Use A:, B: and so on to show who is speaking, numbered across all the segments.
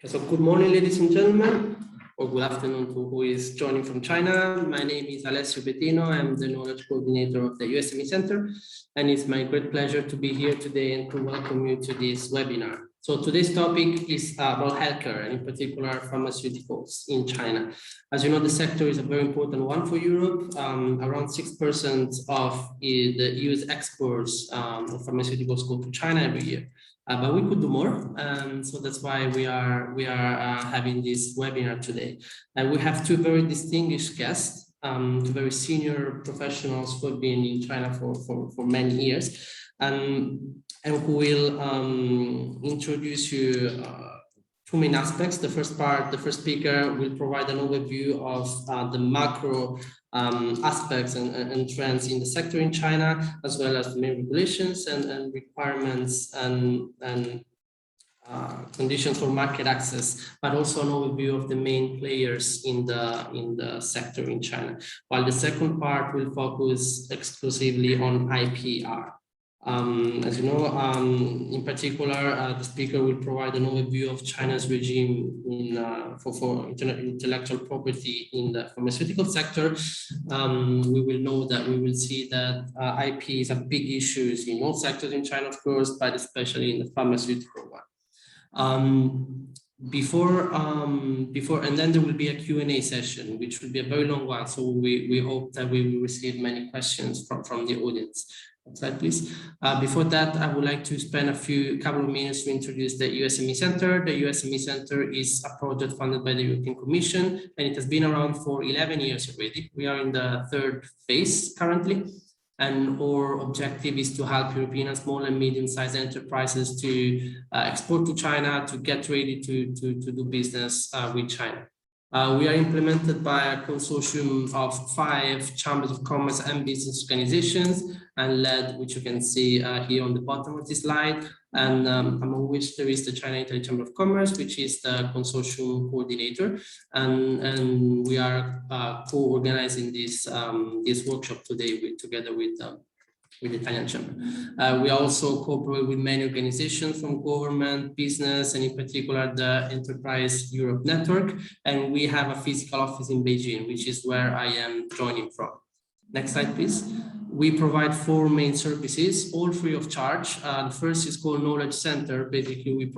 A: So good morning, ladies and gentlemen, or good afternoon to who is joining from China. My name is Alessio Bettino. I'm the knowledge coordinator of the EU SME Centre, and it's my great pleasure to be here today and to welcome you to this webinar. So today's topic is about healthcare, and in particular pharmaceuticals in China. As you know, the sector is a very important one for Europe. Around 6% of the EU's exports of pharmaceuticals go to China every year. But we could do more, and so that's why we are having this webinar today. And we have two very distinguished guests, two very senior professionals who have been in China for many years, and who will introduce you two main aspects. The first speaker will provide an overview of the macro aspects and trends in the sector in China, as well as the main regulations and requirements and conditions for market access, but also an overview of the main players in the sector in China. While the second part will focus exclusively on IPR. As you know, in particular, the speaker will provide an overview of China's regime for intellectual property in the pharmaceutical sector. We will see that IP is a big issue in all sectors in China, of course, but especially in the pharmaceutical one. And then there will be a Q&A session, which will be a very long one. So we hope that we will receive many questions from the audience. Next slide, please. Before that, I would like to spend a couple of minutes to introduce the EU SME Centre. The EU SME Centre is a project funded by the European Commission, and it has been around for 11 years already. We are in the third phase currently, and our objective is to help European and small and medium-sized enterprises to export to China, to get ready to do business with China. We are implemented by a consortium of 5 chambers of commerce and business organizations, and led, which you can see here on the bottom of this slide, and among which there is the China Italy Chamber of Commerce, which is the consortium coordinator, and we are co-organizing this workshop today together with the Italian Chamber. We also cooperate with many organizations from government, business, and in particular the Enterprise Europe Network. And we have a physical office in Beijing, which is where I am joining from. Next slide, please. We provide 4 main services, all free of charge. The first is called Knowledge Center. Basically, we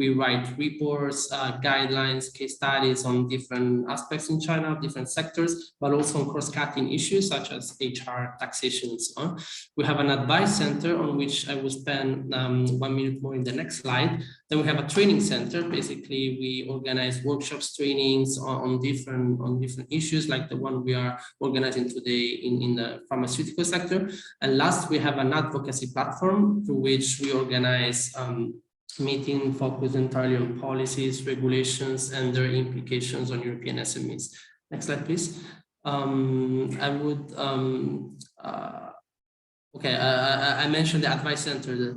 A: write reports, guidelines, case studies on different aspects in China, different sectors, but also on cross-cutting issues such as HR, taxation, and so on. We have an advice center on which I will spend 1 minute more in the next slide. Then we have a training center. Basically, we organize workshops, trainings on different issues, like the one we are organizing today in the pharmaceutical sector. And last, we have an advocacy platform through which we organize meeting focused entirely on policies, regulations, and their implications on European SMEs. Next slide, please. I mentioned the advice center.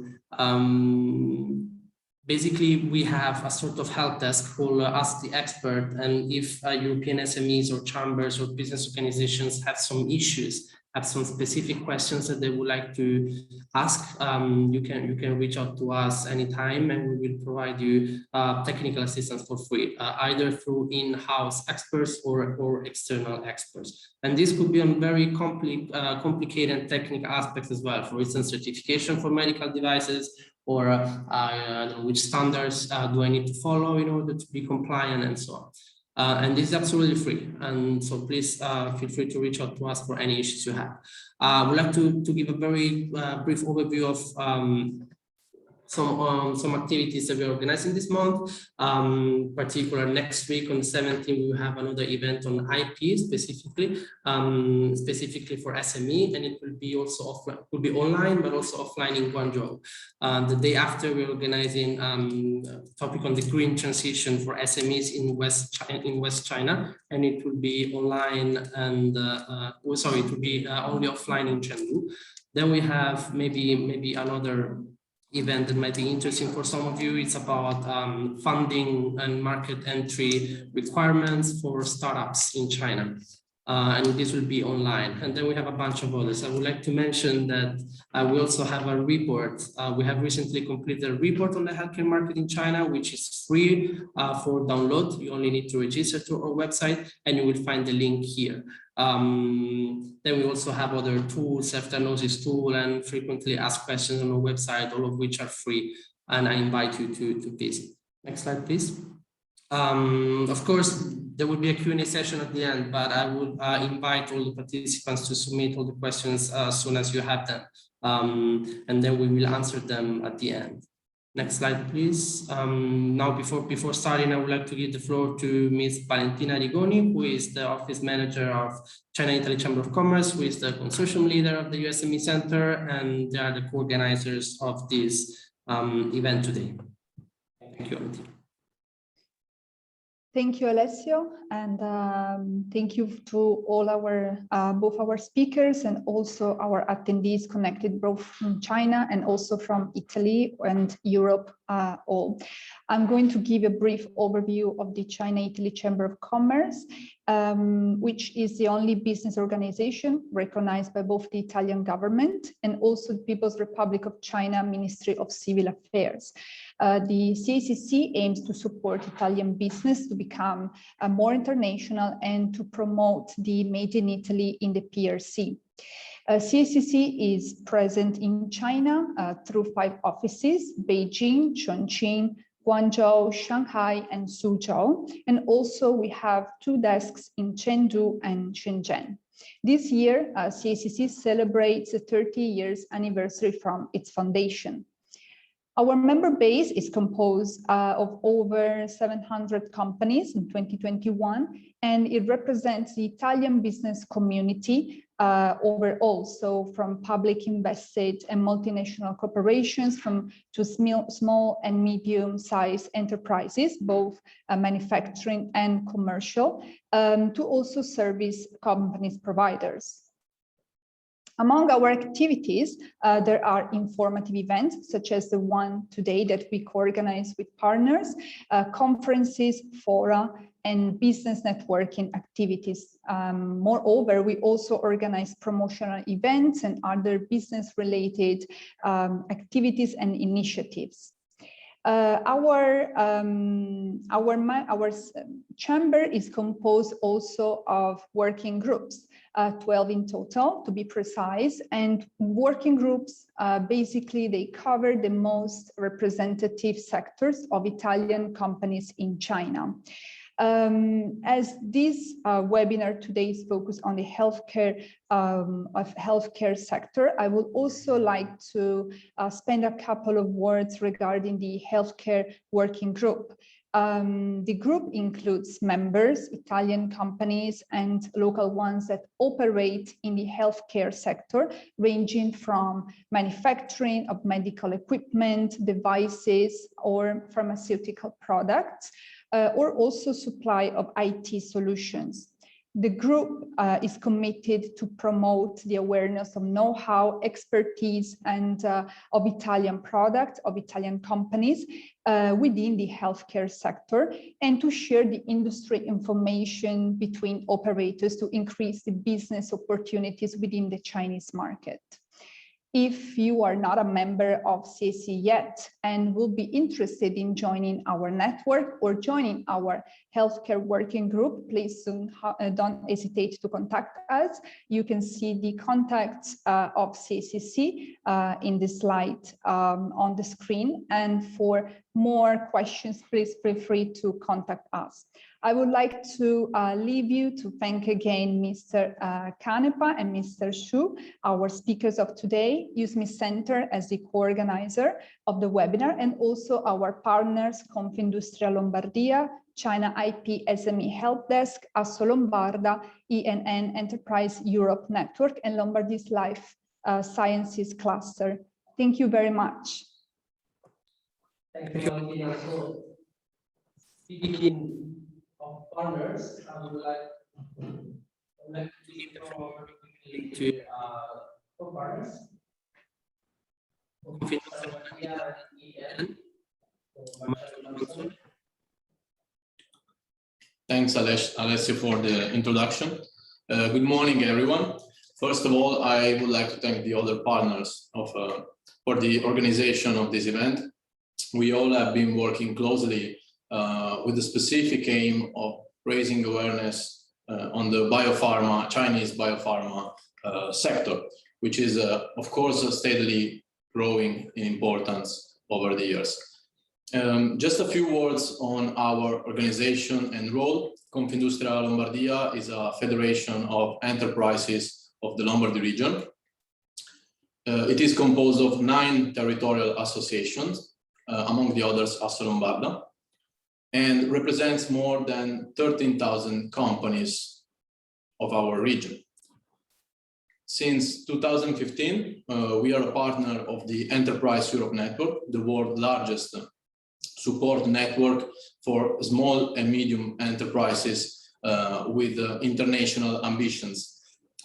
A: Basically, we have a sort of help desk called Ask the Expert, and if European SMEs or chambers or business organizations have some issues, have some specific questions that they would like to ask, you can reach out to us anytime, and we will provide you technical assistance for free, either through in-house experts or external experts. And this could be on very complicated technical aspects as well. For instance, certification for medical devices, or which standards do I need to follow in order to be compliant, and so on. And this is absolutely free. And so please feel free to reach out to us for any issues you have. I would like to give a very brief overview of some activities that we're organizing this month. Particularly next week on the 17th, we will have another event on IP specifically for SME, and it will be also online, but also offline in Guangzhou. The day after, we're organizing a topic on the green transition for SMEs in West China, and it will be online and it will be only offline in Chengdu. Then we have maybe another event that might be interesting for some of you. It's about funding and market entry requirements for startups in China. and this will be online. And then we have a bunch of others. I would like to mention that we also have a report. We have recently completed a report on the healthcare market in China, which is free for download. You only need to register to our website, and you will find the link here. Then we also have other tools, self-diagnosis tool, and frequently asked questions on our website, all of which are free, and I invite you to visit. Next slide, please. Of course, there will be a Q&A session at the end, but I would invite all the participants to submit all the questions as soon as you have them, and then we will answer them at the end. Next slide, please. Now, before starting, I would like to give the floor to Ms. Valentina Rigoni, who is the Office Manager of China Italy Chamber of Commerce, who is the consortium leader of the EU SME Centre, and they are the co-organizers of this event today. Thank you, Valentina.
B: Thank you, Alessio, and thank you to all our both our speakers and also our attendees connected both from China and also from Italy and Europe all. I'm going to give a brief overview of the China-Italy Chamber of Commerce, which is the only business organization recognized by both the Italian government and also the People's Republic of China Ministry of Civil Affairs. The CACC aims to support Italian business to become more international and to promote the Made in Italy in the PRC. CACC is present in China through 5 offices: Beijing, Chongqing, Guangzhou, Shanghai, and Suzhou. And also we have 2 desks in Chengdu and Shenzhen. This year, CACC celebrates the 30 years anniversary from its foundation. Our member base is composed of over 700 companies in 2021, and it represents the Italian business community overall, so from public invested and multinational corporations to small and medium-sized enterprises, both manufacturing and commercial, to also service companies providers. Among our activities, there are informative events, such as the one today that we co-organize with partners, conferences, fora, and business networking activities. Moreover, we also organize promotional events and other business-related activities and initiatives. Our chamber is composed also of working groups, 12 in total to be precise, and working groups basically they cover the most representative sectors of Italian companies in China. As this webinar today is focused on the healthcare sector, I would also like to spend a couple of words regarding the healthcare working group. The group includes members, Italian companies and local ones that operate in the healthcare sector, ranging from manufacturing of medical equipment, devices, or pharmaceutical products, or also supply of IT solutions. The group is committed to promote the awareness of know-how, expertise, and of Italian products, of Italian companies within the healthcare sector, and to share the industry information between operators to increase the business opportunities within the Chinese market. If you are not a member of CACC yet and will be interested in joining our network or joining our healthcare working group, please don't hesitate to contact us. You can see the contacts of CACC in the slide on the screen. And for more questions, please feel free to contact us. I would like to leave you to thank again Mr. Canepa and Mr. Xu, our speakers of today, EU SME Centre as the co-organizer of the webinar, and also our partners Confindustria Lombardia, China IP SME Help Desk, Asso Lombarda, ENN Enterprise Europe Network, and Lombardy's Life Sciences Cluster. Thank you very much.
A: Thank you, Valentina. So, speaking of partners, I would like to give the floor to co-partners.
C: Thanks, Alessio, for the introduction. Good morning, everyone. First of all, I would like to thank the other partners for the organization of this event. We all have been working closely with the specific aim of raising awareness on the Chinese biopharma sector, which is, of course, steadily growing in importance over the years. Just a few words on our organization and role. Confindustria Lombardia is a federation of enterprises of the Lombardy region. It is composed of 9 territorial associations, among the others Assolombarda, and represents more than 13,000 companies of our region. Since 2015, we are a partner of the Enterprise Europe Network, the world's largest support network for small and medium enterprises with international ambitions.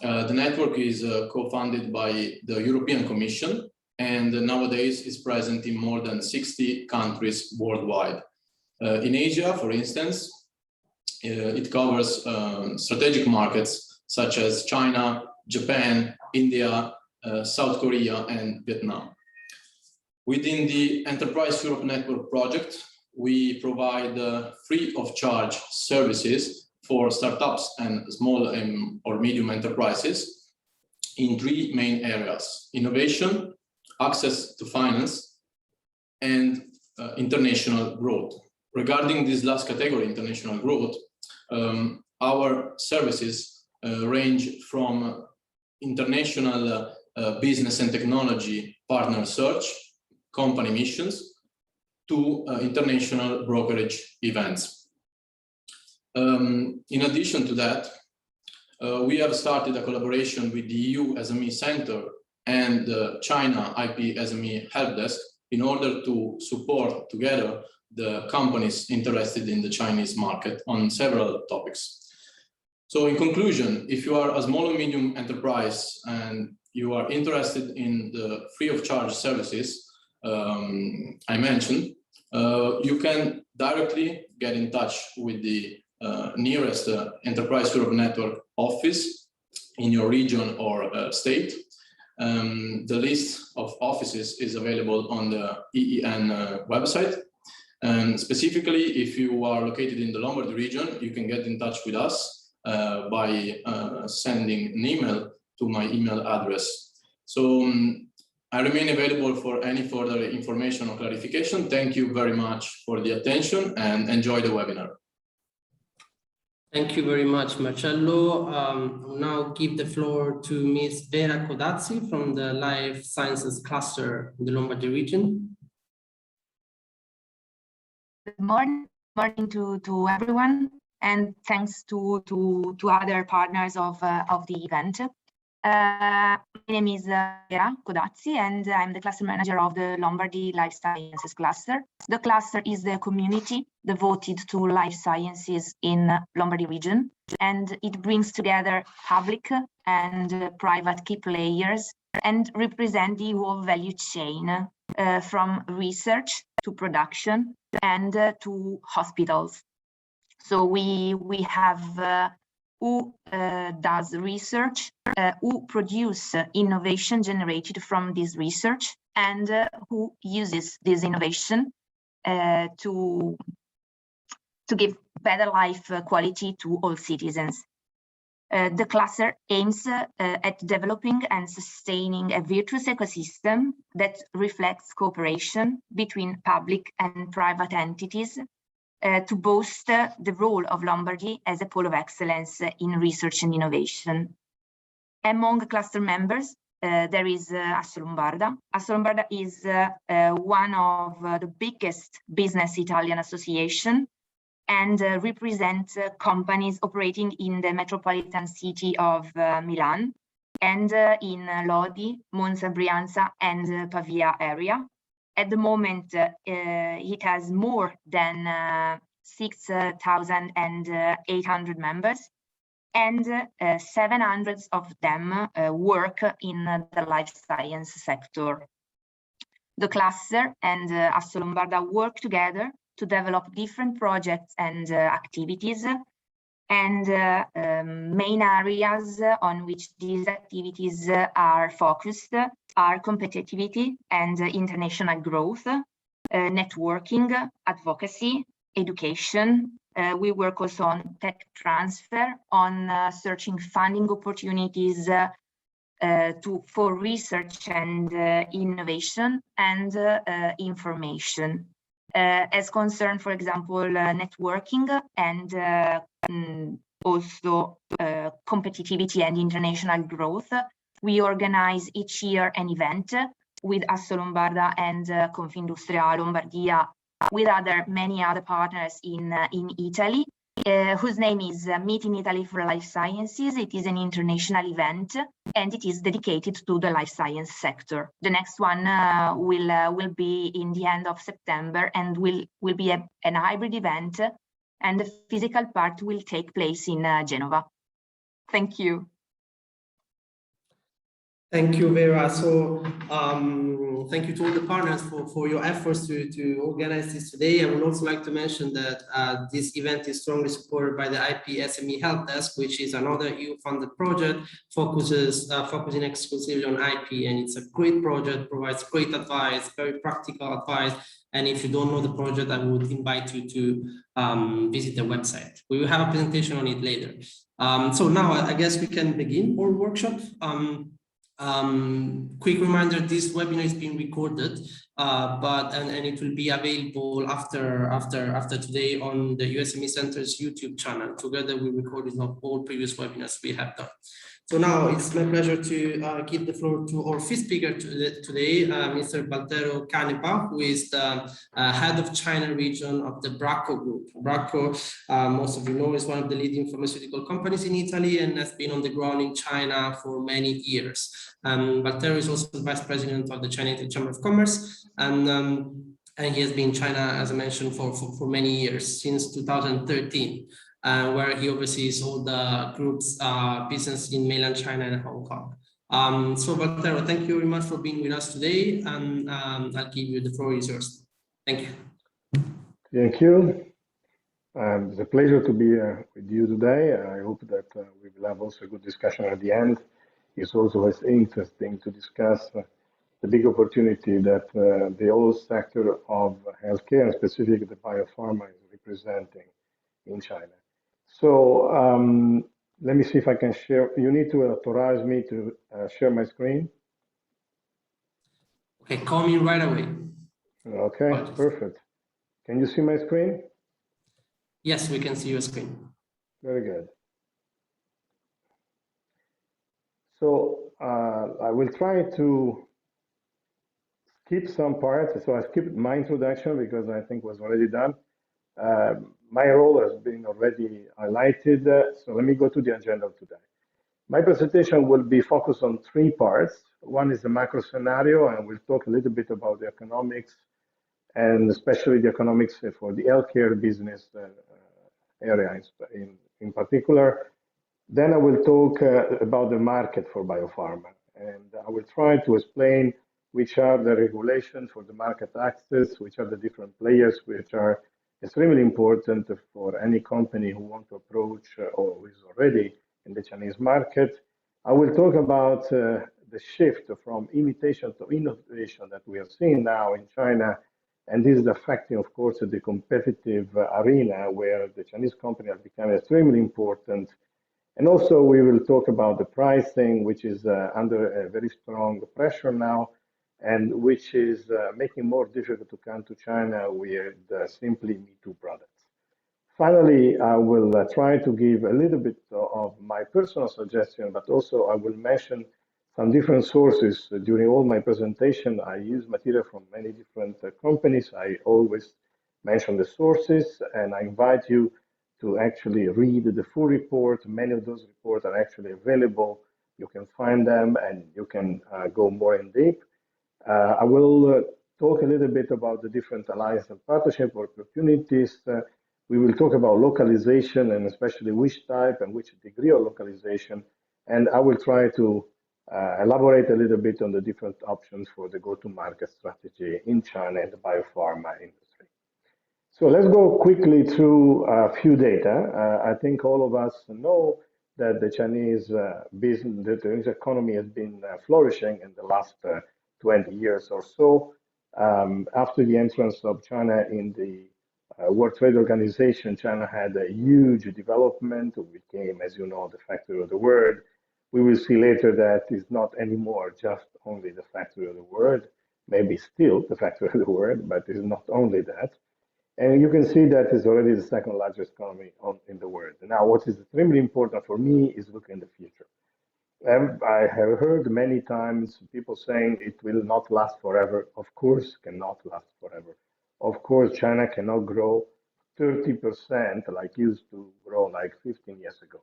C: The network is co-funded by the European Commission and nowadays is present in more than 60 countries worldwide. In Asia, for instance, it covers strategic markets such as China, Japan, India, South Korea, and Vietnam. Within the Enterprise Europe Network project, we provide free of charge services for startups and small or medium enterprises in 3 main areas: innovation, access to finance, and international growth. Regarding this last category, international growth, our services range from international business and technology partner search, company missions, to international brokerage events. In addition to that, we have started a collaboration with the EU SME Centre and the China IP SME Help Desk in order to support together the companies interested in the Chinese market on several topics. So in conclusion, if you are a small and medium enterprise and you are interested in the free of charge services I mentioned, you can directly get in touch with the nearest Enterprise Europe Network office in your region or state. The list of offices is available on the EEN website. And specifically, if you are located in the Lombardy region, you can get in touch with us by sending an email to my email address. So I remain available for any further information or clarification. Thank you very much for the attention and enjoy the webinar.
A: Thank you very much, Marcello. I'll now give the floor to Ms. Vera Codazzi from the Life Sciences Cluster in the Lombardy region.
D: Good morning to everyone, and thanks to other partners of the event. My name is Vera Codazzi, and I'm the cluster manager of the Lombardy Life Sciences Cluster. The cluster is the community devoted to life sciences in Lombardy region, and it brings together public and private key players and represent the whole value chain from research to production and to hospitals. So we have who does research, who produce innovation generated from this research, and who uses this innovation to give better life quality to all citizens. The cluster aims at developing and sustaining a virtuous ecosystem that reflects cooperation between public and private entities to boost the role of Lombardy as a pole of excellence in research and innovation. Among cluster members, there is Assolombarda. Assolombarda is one of the biggest business Italian association and represents companies operating in the metropolitan city of Milan and in Lodi, Monza, Brianza, and Pavia area. At the moment, it has more than 6,800 members, and 700 of them work in the life science sector. The cluster and Assolombarda work together to develop different projects and activities And main areas on which these activities are focused are competitivity and international growth, networking, advocacy, education. We work also on tech transfer, on searching funding opportunities for research and innovation and information. As concern, for example, networking and also competitivity and international growth, we organize each year an event with Asso Lombarda and Confindustria Lombardia, with many other partners in Italy, whose name is Meet in Italy for Life Sciences. It is an international event and it is dedicated to the life science sector. The next one will be in the end of September and will be an hybrid event, and the physical part will take place in Genova. Thank you.
A: Thank you, Vera. So thank you to all the partners for your efforts to organize this today. I would also like to mention that this event is strongly supported by the IP SME Help Desk, which is another EU-funded project focusing exclusively on IP. And it's a great project, provides great advice, very practical advice. And if you don't know the project, I would invite you to visit the website. We will have a presentation on it later. So now I guess we can begin our workshop. Quick reminder, this webinar is being recorded, and it will be available after today on the EU SME Centre's YouTube channel, together with recordings of all previous webinars we have done. So now it's my pleasure to give the floor to our fifth speaker today, Mr. Valtero Canepa, who is the head of China region of the Bracco Group. Bracco, most of you know, is one of the leading pharmaceutical companies in Italy and has been on the ground in China for many years. Valtero is also the vice president of the Untitled Chamber of Commerce, and he has been in China, as I mentioned, for many years, since 2013. Where he oversees all the group's business in mainland China and Hong Kong. So Valtero, thank you very much for being with us today, and I'll give you, the floor is yours. Thank you.
E: Thank you. It's a pleasure to be with you today. I hope that we will have also a good discussion at the end. It's also interesting to discuss the big opportunity that the whole sector of healthcare, and specifically the biopharma, is representing in China. So let me see if I can share. You need to authorize me to share my screen.
A: Okay, call me right away.
E: Okay, perfect. Can you see my screen?
A: Yes, we can see your screen.
E: Very good. So I will try to skip some parts. So I skipped my introduction because I think was already done. My role has been already highlighted, so let me go to the agenda of today. My presentation will be focused on three parts. One is the macro scenario, and we'll talk a little bit about the economics, and especially the economics for the healthcare business area in particular. Then I will talk about the market for biopharma, and I will try to explain which are the regulations for the market access, which are the different players which are extremely important for any company who want to approach or who is already in the Chinese market. I will talk about the shift from imitation to innovation that we are seeing now in China, and this is affecting, of course, the competitive arena where the Chinese company has become extremely important. And also we will talk about the pricing, which is under a very strong pressure now, and which is making more difficult to come to China with simply Me-Too products. Finally, I will try to give a little bit of my personal suggestion, but also I will mention some different sources. During all my presentation, I use material from many different companies. I always mention the sources, and I invite you to actually read the full report. Many of those reports are actually available. You can find them and you can go more in depth. I will talk a little bit about the different alliance and partnership opportunities. We will talk about localization, and especially which type and which degree of localization. And I will try to elaborate a little bit on the different options for the go-to-market strategy in China and the biopharma industry. So let's go quickly through a few data. I think all of us know that the Chinese business, the Chinese economy has been flourishing in the last 20 years or so. After the entrance of China in the World Trade Organization, China had a huge development. It became, as you know, the factory of the world. We will see later that it's not anymore just only the factory of the world, maybe still the factory of the world, but it's not only that. And you can see that it's already the second largest economy in the world. Now, what is extremely important for me is looking at the future. I have heard many times people saying it will not last forever. Of course, cannot last forever. Of course, China cannot grow 30% like used to grow like 15 years ago.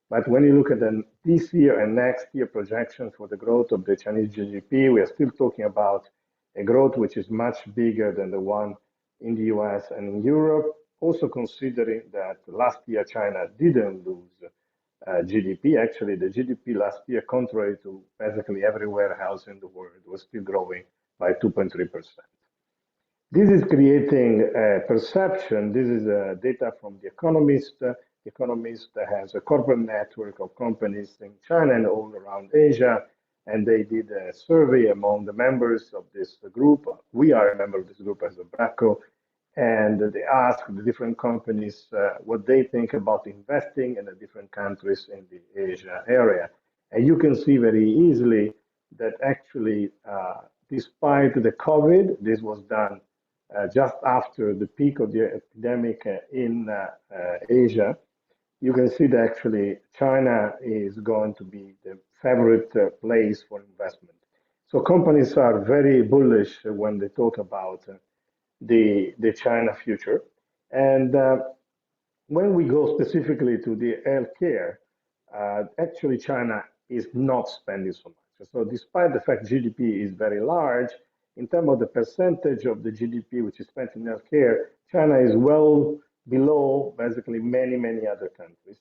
E: But when you look at this year and next year projection for the growth of the Chinese GDP, we are still talking about a growth which is much bigger than the one in the US and in Europe, also considering that last year China didn't lose GDP. Actually, the GDP last year, contrary to basically everywhere else in the world, was still growing by 2.3%. This is creating a perception. This is data from The Economist. The Economist has a corporate network of companies in China and all around Asia, and they did a survey among the members of this group. We are a member of this group as a BRACO, and they asked the different companies what they think about investing in the different countries in the Asia area. And you can see very easily that actually, despite the COVID, this was done just after the peak of the epidemic in Asia. You can see that actually China is going to be the favorite place for investment. So companies are very bullish when they talk about the China future. And when we go specifically to the healthcare, actually China is not spending so much. So despite the fact GDP is very large, in terms of the percentage of the GDP which is spent in healthcare, China is well below basically many other countries.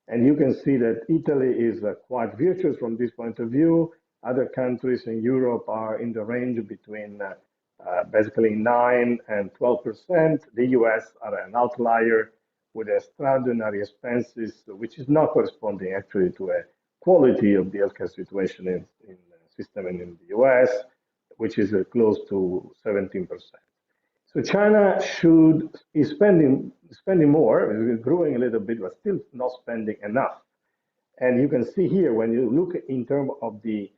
E: And you can see that Italy is quite virtuous from this point of view. Other countries in Europe are in the range between basically 9 and 12%. The US are an outlier with extraordinary expenses, which is not corresponding actually to a quality of the healthcare situation in the system and in the US, which is close to 17%. So China is spending more, is growing a little bit, but still not spending enough. And you can see here when you look in terms of the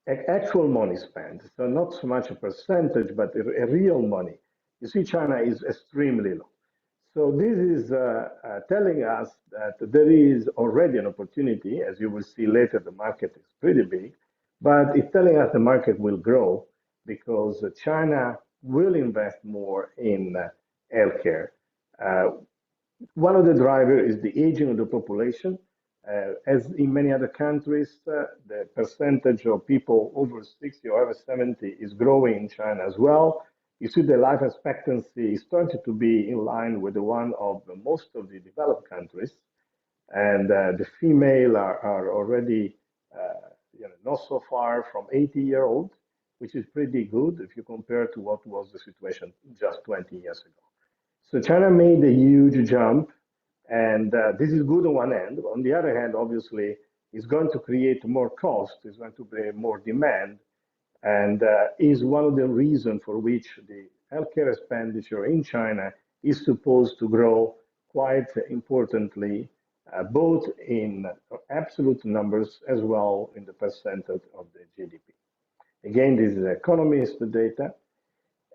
E: actual money spent, so not so much a percentage, but a real money. You see, China is extremely low. So this is telling us that there is already an opportunity. As you will see later, the market is pretty big, but it's telling us the market will grow because China will invest more in healthcare. One of the drivers is the aging of the population. As in many other countries, the percentage of people over 60 or over 70 is growing in China as well. You see the life expectancy is starting to be in line with the one of most of the developed countries. And the female are already not so far from 80-year-old, which is pretty good if you compare to what was the situation just 20 years ago. So China made a huge jump, and this is good on one end. On the other hand, obviously, it's going to create more cost, it's going to create more demand, and is one of the reasons for which the healthcare expenditure in China is supposed to grow quite importantly, both in absolute numbers as well in the percentage of the GDP. Again, this is Economist data.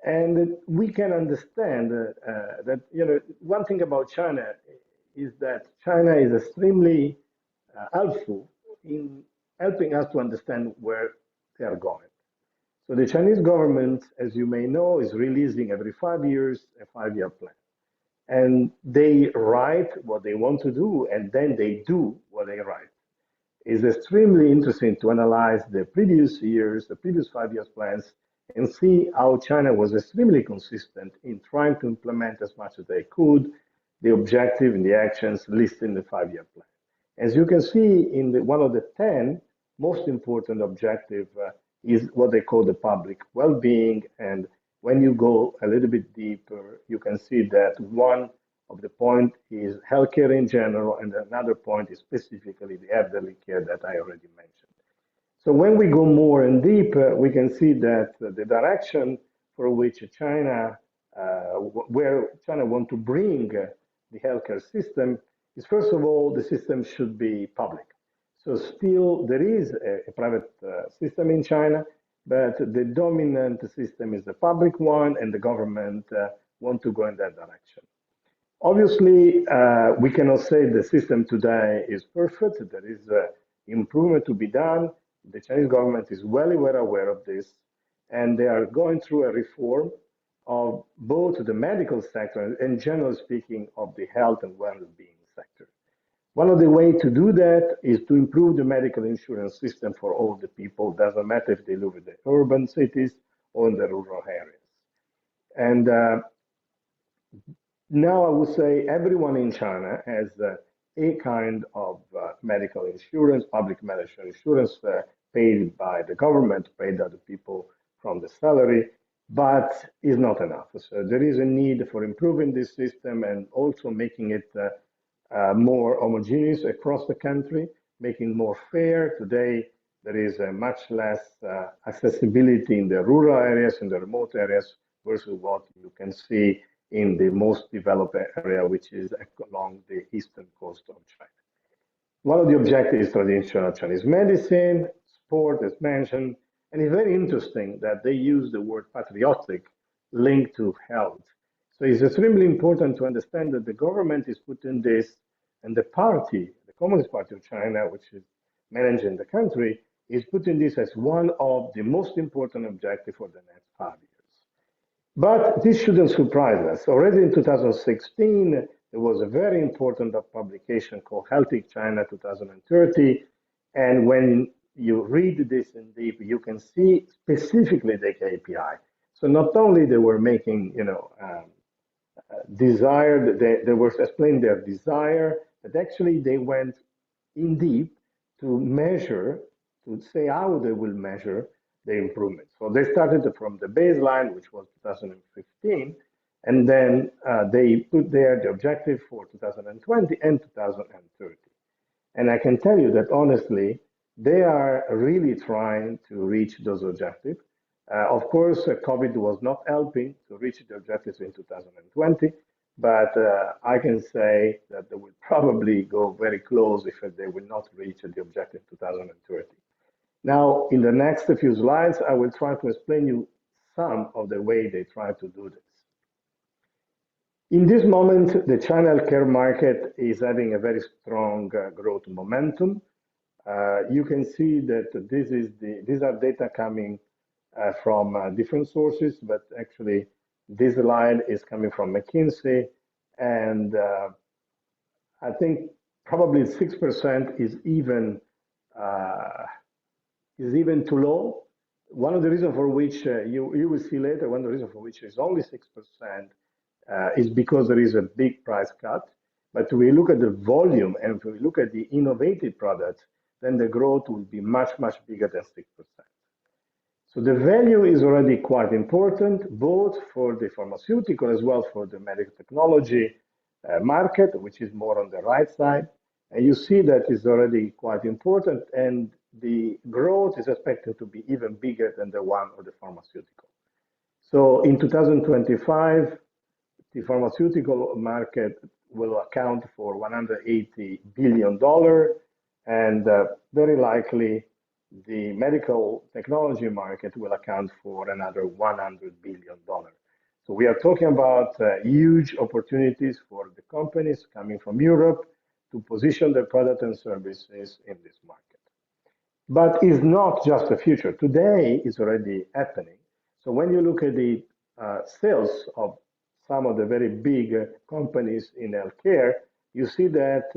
E: And we can understand that, one thing about China is that China is extremely helpful in helping us to understand where they are going. So the Chinese government, as you may know, is releasing every 5 years a 5-year plan. And they write what they want to do, and then they do what they write. It's extremely interesting to analyze the previous years, the previous 5-year plans, and see how China was extremely consistent in trying to implement as much as they could the objective and the actions listed in the 5-year plan. As you can see, in one of the 10 most important objectives is what they call the public well-being. And when you go a little bit deeper, you can see that one of the point is healthcare in general, and another point is specifically the elderly care that I already mentioned. So when we go more and deeper, we can see that the direction for which China, where China want to bring the healthcare system is, first of all, the system should be public. So still there is a private system in China, but the dominant system is the public one, and the government want to go in that direction. Obviously, we cannot say the system today is perfect. There is improvement to be done. The Chinese government is well aware of this, and they are going through a reform of both the medical sector and, generally speaking, of the health and well-being sector. One of the ways to do that is to improve the medical insurance system for all the people. Doesn't matter if they live in the urban cities or in the rural areas. And now I would say everyone in China has a kind of medical insurance, public medical insurance paid by the government, paid by the people from the salary, but is not enough. So there is a need for improving this system and also making it more homogeneous across the country, making more fair. Today, there is much less accessibility in the rural areas, in the remote areas, versus what you can see in the most developed area, which is along the eastern coast of China. One of the objectives is traditional Chinese medicine, sport, as mentioned, and it's very interesting that they use the word patriotic linked to health. So it's extremely important to understand that the government is putting this, and the party, the Communist Party of China, which is managing the country, is putting this as one of the most important objectives for the next 5 years. But this shouldn't surprise us. Already in 2016, there was a very important publication called Healthy China 2030. And when you read this in deep, you can see specifically the KPI. So not only they were making, they were explaining their desire, but actually they went in deep to measure, to say how they will measure the improvement. So they started from the baseline, which was 2015, and then they put there the objective for 2020 and 2030. And I can tell you that honestly, they are really trying to reach those objectives. Of course, COVID was not helping to reach the objectives in 2020, but I can say that they will probably go very close if they will not reach the objective 2030. Now, in the next few slides, I will try to explain you some of the way they try to do this. In this moment, the China healthcare market is having a very strong growth momentum. You can see that these are data coming from different sources, but actually this line is coming from McKinsey, and I think probably 6% is even too low. One of the reasons for which you will see later, one of the reasons for which is only 6% is because there is a big price cut. But we look at the volume and if we look at the innovative products, then the growth will be much, much bigger than 6%. So the value is already quite important, both for the pharmaceutical as well for the medical technology market, which is more on the right side. And you see that is already quite important, and the growth is expected to be even bigger than the one of the pharmaceutical. So in 2025, the pharmaceutical market will account for $180 billion, and very likely the medical technology market will account for another $100 billion. So we are talking about huge opportunities for the companies coming from Europe to position their products and services in this market. But it's not just the future. Today is already happening. So when you look at the sales of some of the very big companies in healthcare, you see that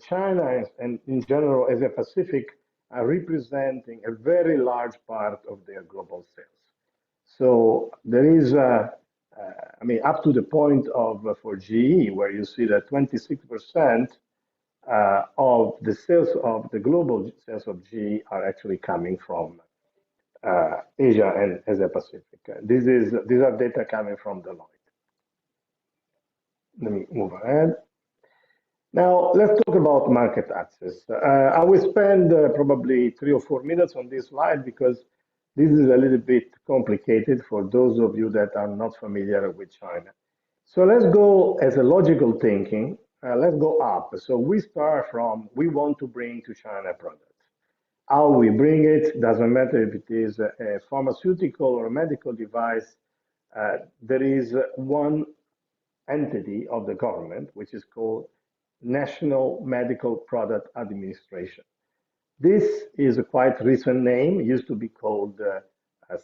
E: China and in general Asia Pacific are representing a very large part of their global sales. So there is, up to the point of for GE, where you see that 26% of the sales of the global sales of GE are actually coming from Asia and Asia Pacific. These are data coming from Deloitte. Let me move ahead. Now, let's talk about market access. I will spend probably 3 or 4 minutes on this slide because this is a little bit complicated for those of you that are not familiar with China. So let's go as a logical thinking, let's go up. So we start from, we want to bring to China products. How we bring it, doesn't matter if it is a pharmaceutical or a medical device, there is one entity of the government, which is called National Medical Product Administration. This is a quite recent name. It used to be called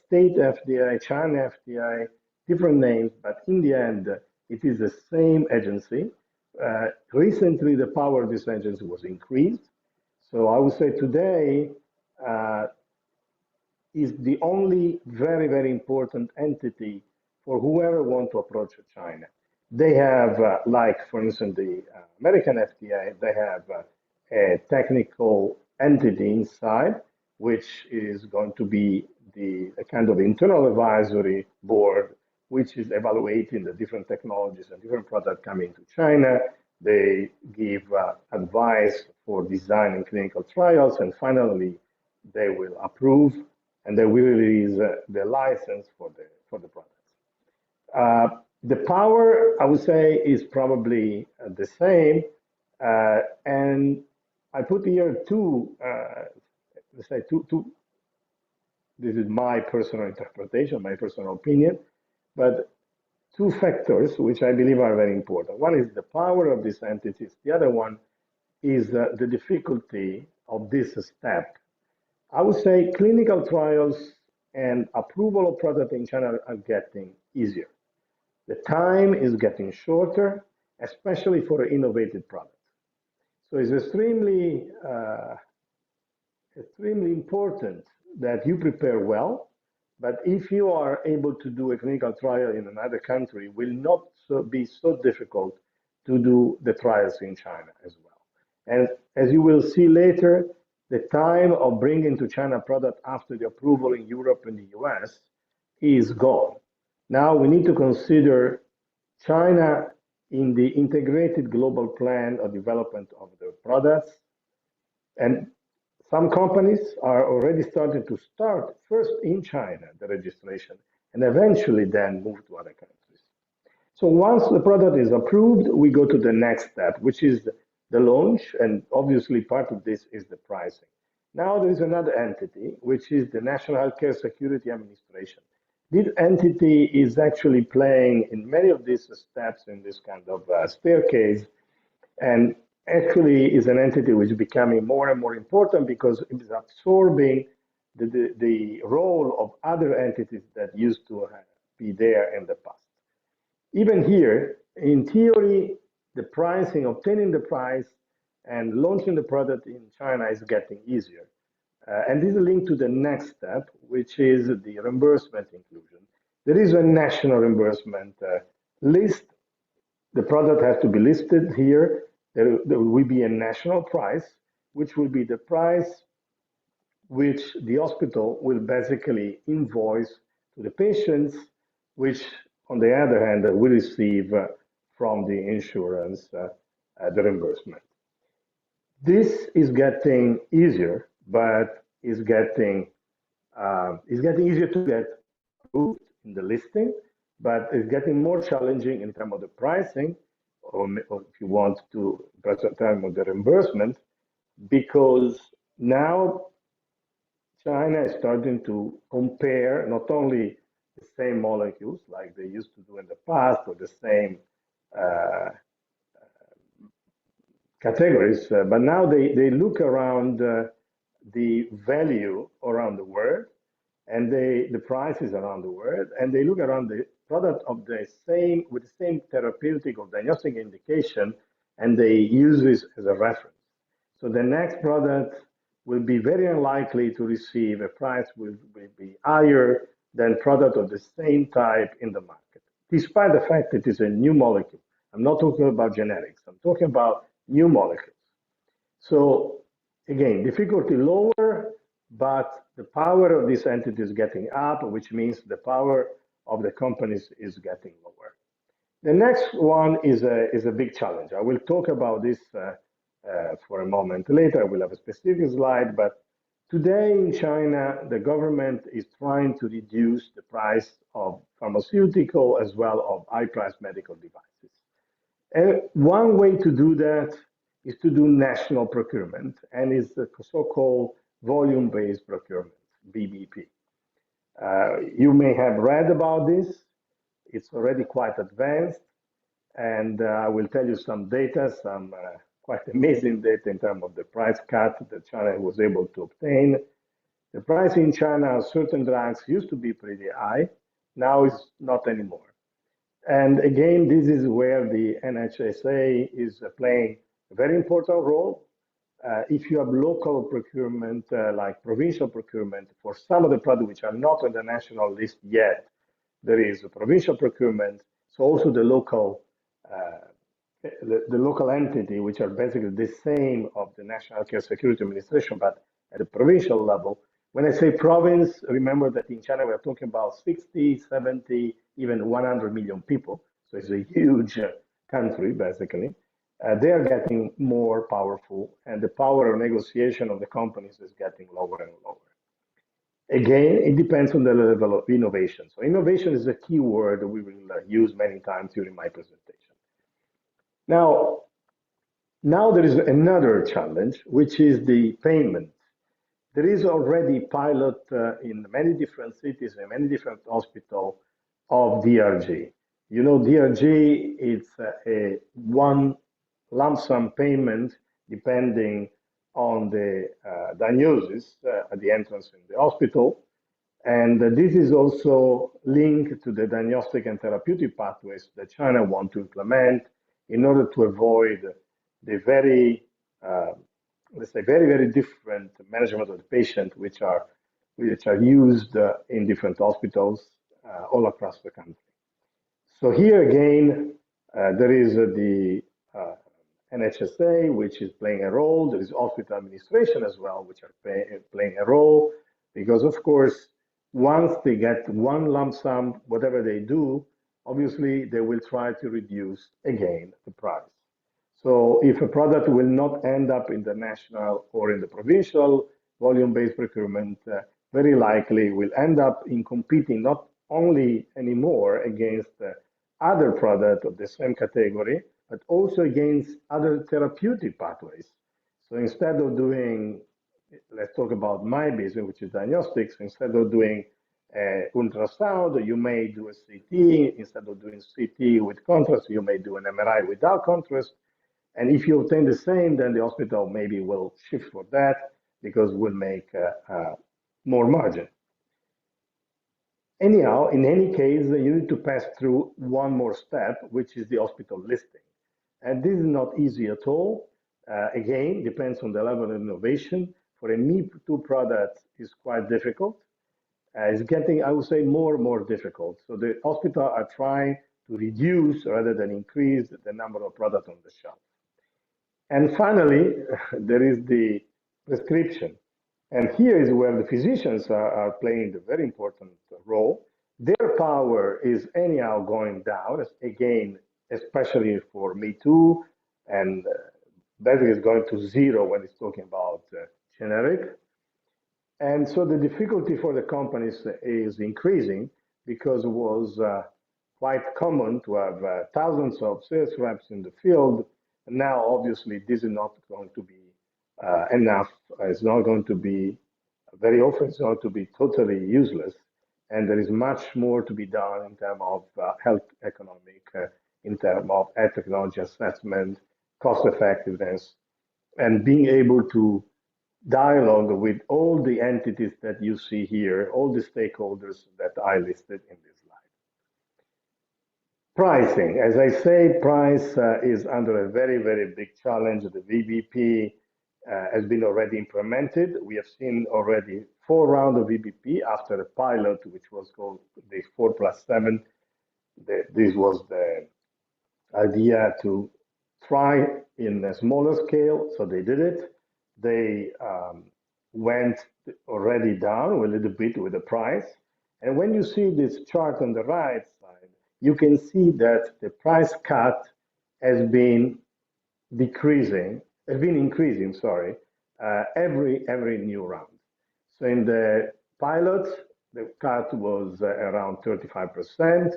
E: State FDA, China FDA, different names, but in the end, it is the same agency. Recently, the power of this agency was increased. So I would say today is the only very, very important entity for whoever wants to approach China. They have, like, for instance, the American FDA, they have a technical entity inside, which is going to be a kind of internal advisory board, which is evaluating the different technologies and different products coming to China. They give advice for designing clinical trials, and finally, they will approve and they will release the license for the products. The power, I would say, is probably the same, and I put here two. Let's say two. This is my personal interpretation, my personal opinion, but two factors which I believe are very important. One is the power of these entities. The other one is the difficulty of this step. I would say clinical trials and approval of product in China are getting easier. The time is getting shorter, especially for innovative products. So it's extremely important that you prepare well. But if you are able to do a clinical trial in another country, it will not be so difficult to do the trials in China as well. And as you will see later, the time of bringing to China product after the approval in Europe and the US is gone. Now we need to consider China in the integrated global plan of development of the products. And some companies are already starting to start first in China, the registration, and eventually then move to other countries. So once the product is approved, we go to the next step, which is the launch. And obviously part of this is the pricing. Now there is another entity, which is the National Healthcare Security Administration. This entity is actually playing in many of these steps in this kind of staircase, and actually is an entity which is becoming more and more important because it is absorbing the role of other entities that used to be there in the past. Even here, in theory, the pricing, obtaining the price and launching the product in China is getting easier. And this is linked to the next step, which is the reimbursement inclusion. There is a national reimbursement list. The product has to be listed here. There will be a national price, which will be the price which the hospital will basically invoice to the patients, which on the other hand will receive from the insurance the reimbursement. This is getting easier, but is getting easier to get approved in the listing, but it's getting more challenging in terms of the pricing, or if you want to, in terms of the reimbursement, because now China is starting to compare not only the same molecules like they used to do in the past, or the same categories, but now they look around the value around the world, and the prices around the world, and they look around the product of the same, with the same therapeutic or diagnostic indication, and they use this as a reference. So the next product will be very unlikely to receive a price will be higher than product of the same type in the market, despite the fact that it's a new molecule. I'm not talking about generics, I'm talking about new molecules. So again, difficulty lower, but the power of this entity is getting up, which means the power of the companies is getting lower. The next one is a big challenge. I will talk about this for a moment later. I will have a specific slide, but today in China, the government is trying to reduce the price of pharmaceutical as well of high-priced medical devices. And one way to do that is to do national procurement, and it's the so-called volume-based procurement, VBP. You may have read about this. It's already quite advanced, and I will tell you some data, some quite amazing data in terms of the price cut that China was able to obtain. The price in China of certain drugs used to be pretty high. Now it's not anymore. And again, this is where the NHSA is playing a very important role. If you have local procurement, like provincial procurement, for some of the products which are not on the national list yet, there is a provincial procurement. So also the local entity, which are basically the same of the National Healthcare Security Administration, but at a provincial level. When I say province, remember that in China, we're talking about 60, 70, even 100 million people. So it's a huge country, basically. They are getting more powerful, and the power of negotiation of the companies is getting lower and lower. Again, it depends on the level of innovation. So innovation is a key word we will use many times during my presentation. Now there is another challenge, which is the payment. There is already pilot in many different cities and many different hospitals of DRG. You know, DRG, it's a one lump sum payment depending on the diagnosis at the entrance in the hospital. And this is also linked to the diagnostic and therapeutic pathways that China want to implement in order to avoid the very, let's say, very, very different management of the patient, which are used in different hospitals all across the country. So here again, there is the NHSA, which is playing a role. There is hospital administration as well, which are playing a role, because of course, once they get one lump sum, whatever they do, obviously they will try to reduce again the price. So if a product will not end up in the national or in the provincial volume-based procurement, very likely will end up in competing not only anymore against other products of the same category, but also against other therapeutic pathways. So instead of doing, let's talk about my business, which is diagnostics, instead of doing ultrasound, you may do a CT. Instead of doing CT with contrast, you may do an MRI without contrast. And if you obtain the same, then the hospital maybe will shift for that because we'll make more margin. Anyhow, in any case, you need to pass through one more step, which is the hospital listing. And this is not easy at all. Again, depends on the level of innovation. For a Me-Too product, it's quite difficult. It's getting, I would say, more and more difficult. So the hospital are trying to reduce rather than increase the number of products on the shelf. And finally, there is the prescription. And here is where the physicians are playing a very important role. Their power is anyhow going down, again, especially for Me Too, and basically it's going to zero when it's talking about generic. And so the difficulty for the companies is increasing because it was quite common to have thousands of sales reps in the field. And now, obviously, this is not going to be enough. It's not going to be, very often, it's going to be totally useless. And there is much more to be done in terms of health economic, in terms of health technology assessment, cost effectiveness, and being able to dialogue with all the entities that you see here, all the stakeholders that I listed in this slide. Pricing, as I say, price is under a very, very big challenge. The VBP has been already implemented. We have seen already 4 rounds of VBP after a pilot, which was called the 4+7. This was the idea to try in a smaller scale, so they did it. They went already down a little bit with the price. And when you see this chart on the right side, you can see that the price cut has been increasing, sorry, every new round. So in the pilot, the cut was around 35%.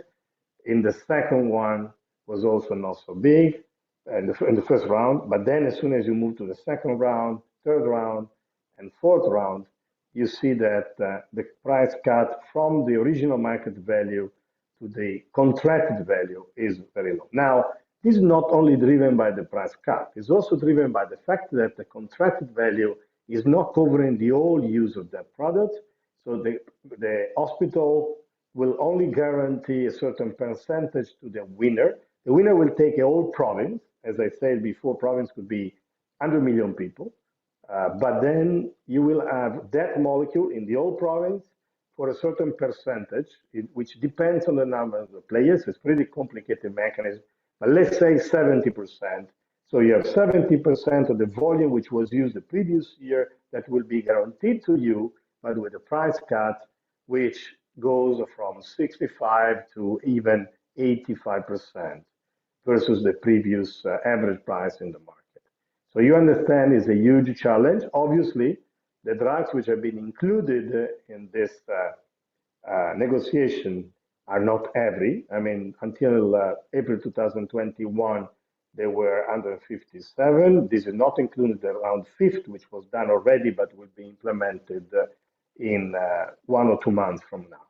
E: In the second one was also not so big in the first round, but then as soon as you move to the second round, third round, and fourth round, you see that the price cut from the original market value to the contracted value is very low. Now, this is not only driven by the price cut, it's also driven by the fact that the contracted value is not covering the whole use of that product. So the hospital will only guarantee a certain percentage to the winner. The winner will take a whole province. As I said before, province could be 100 million people. But then you will have that molecule in the whole province for a certain percentage, which depends on the number of the players. It's a pretty complicated mechanism, but let's say 70%. So you have 70% of the volume which was used the previous year that will be guaranteed to you, but with a price cut which goes from 65 to even 85% versus the previous average price in the market. So you understand it's a huge challenge. Obviously, the drugs which have been included in this negotiation are not every. I mean, until April 2021, there were 157. This is not included the round fifth, which was done already, but will be implemented in 1 or 2 months from now.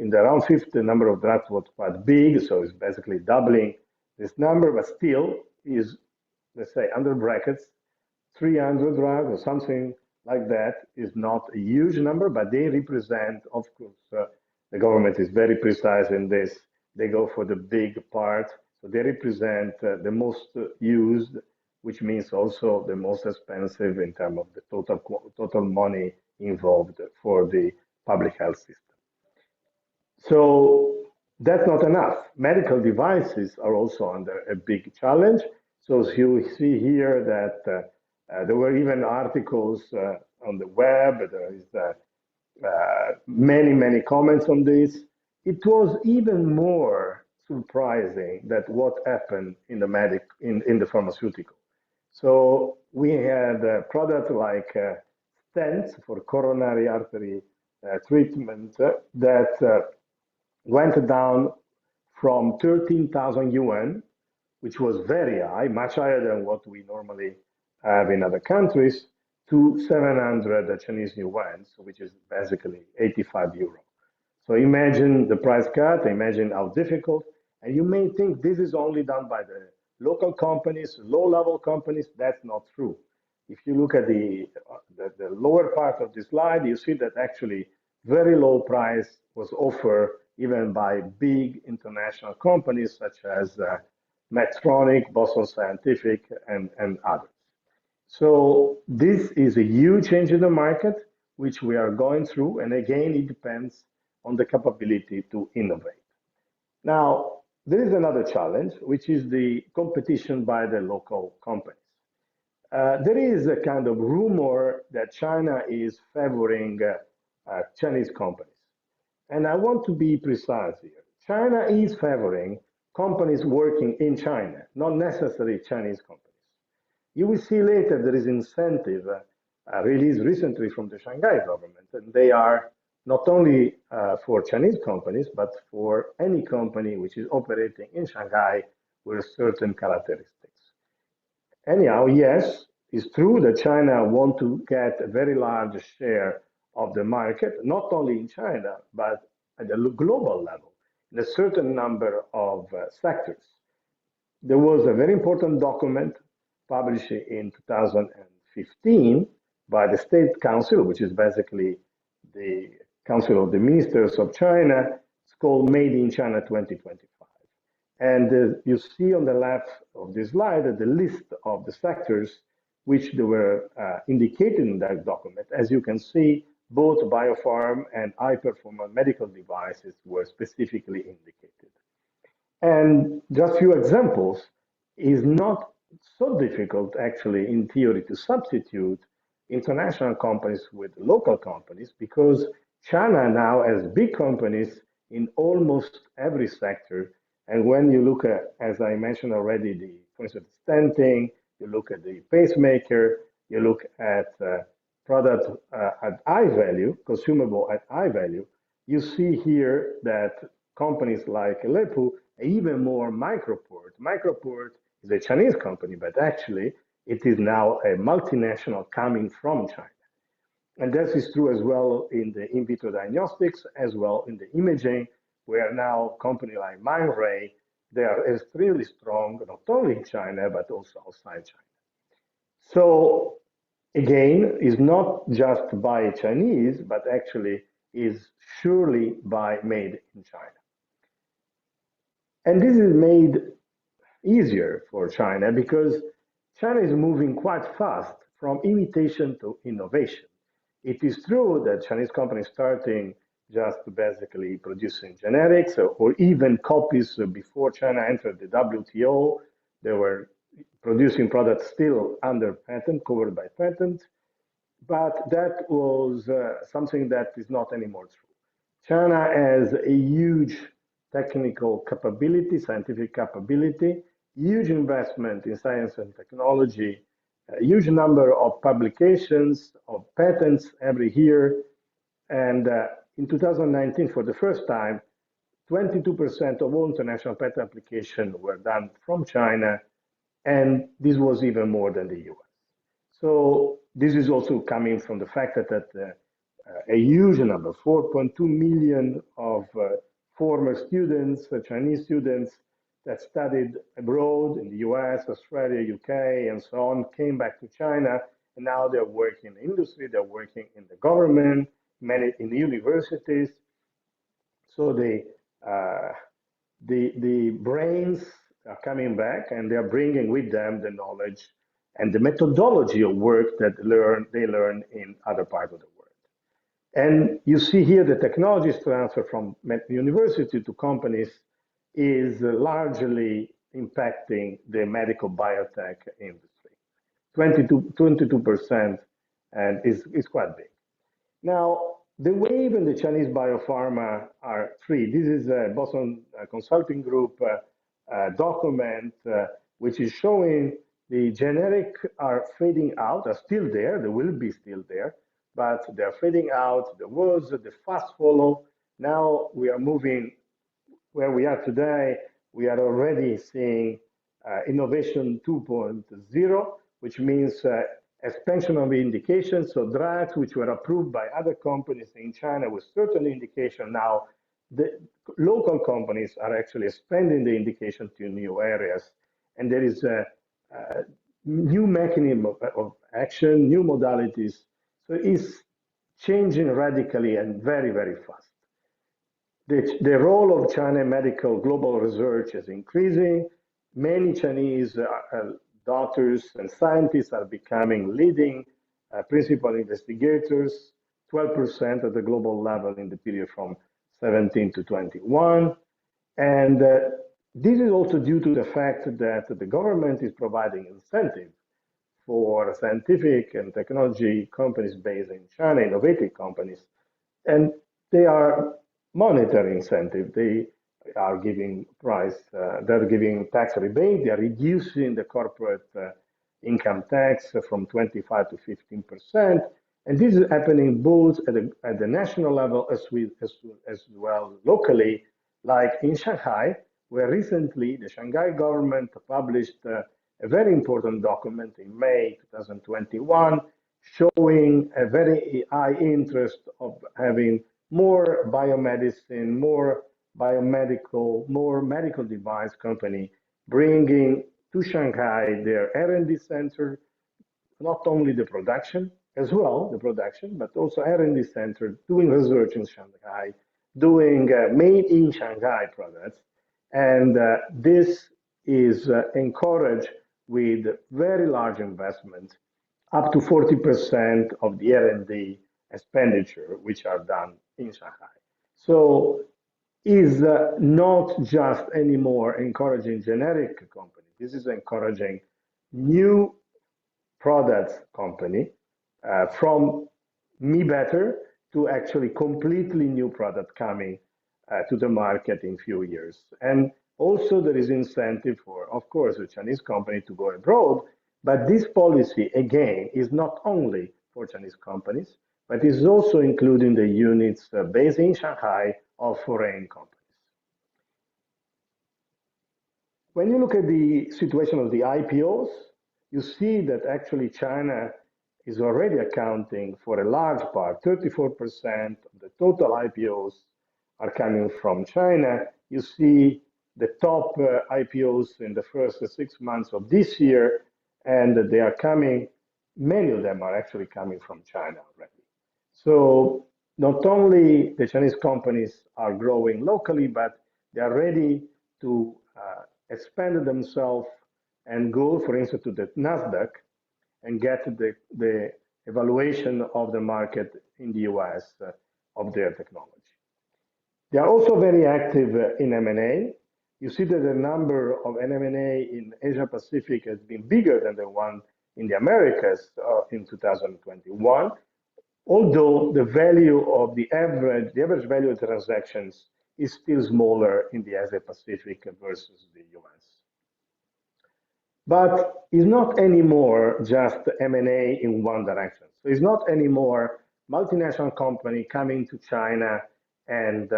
E: In the round fifth, the number of drugs was quite big, so it's basically doubling this number, but still is, let's say, under brackets, 300 drugs or something like that is not a huge number, but they represent, of course, the government is very precise in this. They go for the big part. So they represent the most used, which means also the most expensive in terms of the total money involved for the public health system. So that's not enough. Medical devices are also under a big challenge. So as you see here that there were even articles on the web, there is many comments on this. It was even more surprising that what happened in the pharmaceutical. So we had a product like stents for coronary artery treatment that went down from 13,000 yuan, which was very high, much higher than what we normally have in other countries, to 700 Chinese yuan, which is basically 85 euro. So imagine the price cut, imagine how difficult, and you may think this is only done by the local companies, low-level companies. That's not true. If you look at the lower part of the slide, you see that actually very low price was offered even by big international companies such as Medtronic, Boston Scientific, and others. So this is a huge change in the market, which we are going through. And again, it depends on the capability to innovate. Now, there is another challenge, which is the competition by the local companies. There is a kind of rumor that China is favoring Chinese companies. And I want to be precise here. China is favoring companies working in China, not necessarily Chinese companies. You will see later there is incentive released recently from the Shanghai government, and they are not only for Chinese companies, but for any company which is operating in Shanghai with certain characteristics. Anyhow, yes, it's true that China wants to get a very large share of the market, not only in China, but at the global level, in a certain number of sectors. There was a very important document published in 2015 by the State Council, which is basically the Council of the Ministers of China. It's called Made in China 2025. And you see on the left of this slide the list of the sectors which they were indicated in that document. As you can see, both biopharm and high-performance medical devices were specifically indicated. And just a few examples is not so difficult, actually, in theory, to substitute international companies with local companies, because China now has big companies in almost every sector. And when you look at, as I mentioned already, for instance, stenting, you look at the pacemaker, you look at product at high value, consumable at high value, you see here that companies like Lepu, even more Microport. Microport is a Chinese company, but actually it is now a multinational coming from China. And this is true as well in the in vitro diagnostics, as well in the imaging, where now company like Mindray, they are extremely strong, not only in China, but also outside China. So again, is not just by Chinese, but actually is surely by made in China. And this is made easier for China because China is moving quite fast from imitation to innovation. It is true that Chinese companies starting just basically producing generics or even copies before China entered the WTO. They were producing products still under patent, covered by patent, but that was something that is not anymore true. China has a huge technical capability, scientific capability, huge investment in science and technology, a huge number of publications, of patents every year. And in 2019, for the first time, 22% of all international patent applications were done from China, and this was even more than the US. So this is also coming from the fact that a huge number, 4.2 million of former students, Chinese students that studied abroad in the US, Australia, UK, and so on, came back to China, and now they're working in the industry, they're working in the government, many in the universities. So the brains are coming back, and they're bringing with them the knowledge and the methodology of work that they learn in other parts of the world. And you see here the technologies transfer from university to companies is largely impacting the medical biotech industry. 22%, and is quite big. Now, the wave in the Chinese biopharma are three. This is a Boston Consulting Group document, which is showing the generic are fading out, are still there, they will be still there, but they're fading out. There was the fast follow. Now we are moving where we are today. We are already seeing innovation 2.0, which means expansion of indications. So drugs which were approved by other companies in China with certain indication, now the local companies are actually expanding the indication to new areas. And there is a new mechanism of action, new modalities. So it's changing radically and very, very fast. The role of China medical global research is increasing. Many Chinese doctors and scientists are becoming leading principal investigators, 12% at the global level in the period from 17 to 21. And this is also due to the fact that the government is providing incentive for scientific and technology companies based in China, innovative companies, and they are monetary incentive. They are giving they're giving tax rebate, they are reducing the corporate income tax from 25 to 15%. And this is happening both at the national level as well locally, like in Shanghai, where recently the Shanghai government published a very important document in May 2021, showing a very high interest of having more biomedicine, more biomedical, more medical device company bringing to Shanghai their R&D center, not only the production, as well, the production, but also R&D center, doing research in Shanghai, doing made in Shanghai products. And this is encouraged with very large investments, up to 40% of the R&D expenditure, which are done in Shanghai. So is not just anymore encouraging generic companies. This is encouraging new products company, from me better to actually completely new product coming to the market in few years. And also there is incentive for, of course, a Chinese company to go abroad, but this policy, again, is not only for Chinese companies, but is also including the units based in Shanghai of foreign companies. When you look at the situation of the IPOs, you see that actually China is already accounting for a large part, 34% of the total IPOs are coming from China. You see the top IPOs in the first 6 months of this year, and they are coming, many of them are actually coming from China already. So not only the Chinese companies are growing locally, but they are ready to expand themselves and go, for instance, to the NASDAQ and get the evaluation of the market in the US of their technology. They are also very active in M&A. You see that the number of M&A in Asia Pacific has been bigger than the one in the Americas in 2021, although the value of the average value of transactions is still smaller in the Asia Pacific versus the US. But it's not anymore just M&A in one direction. So it's not anymore multinational company coming to China and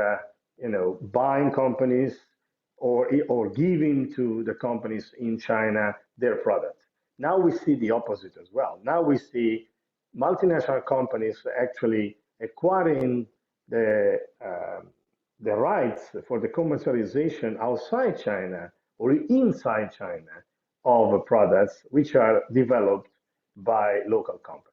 E: buying companies or giving to the companies in China their product. Now we see the opposite as well. Now we see multinational companies actually acquiring the rights for the commercialization outside China or inside China of products which are developed by local companies.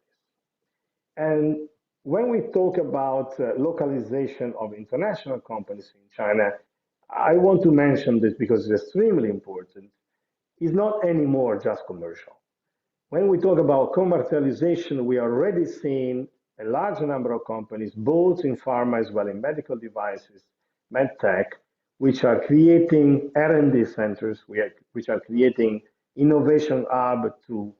E: And when we talk about localization of international companies in China, I want to mention this because it's extremely important. It's not anymore just commercial. When we talk about commercialization, we are already seeing a large number of companies, both in pharma as well in medical devices, medtech, which are creating R&D centers, which are creating innovation hub to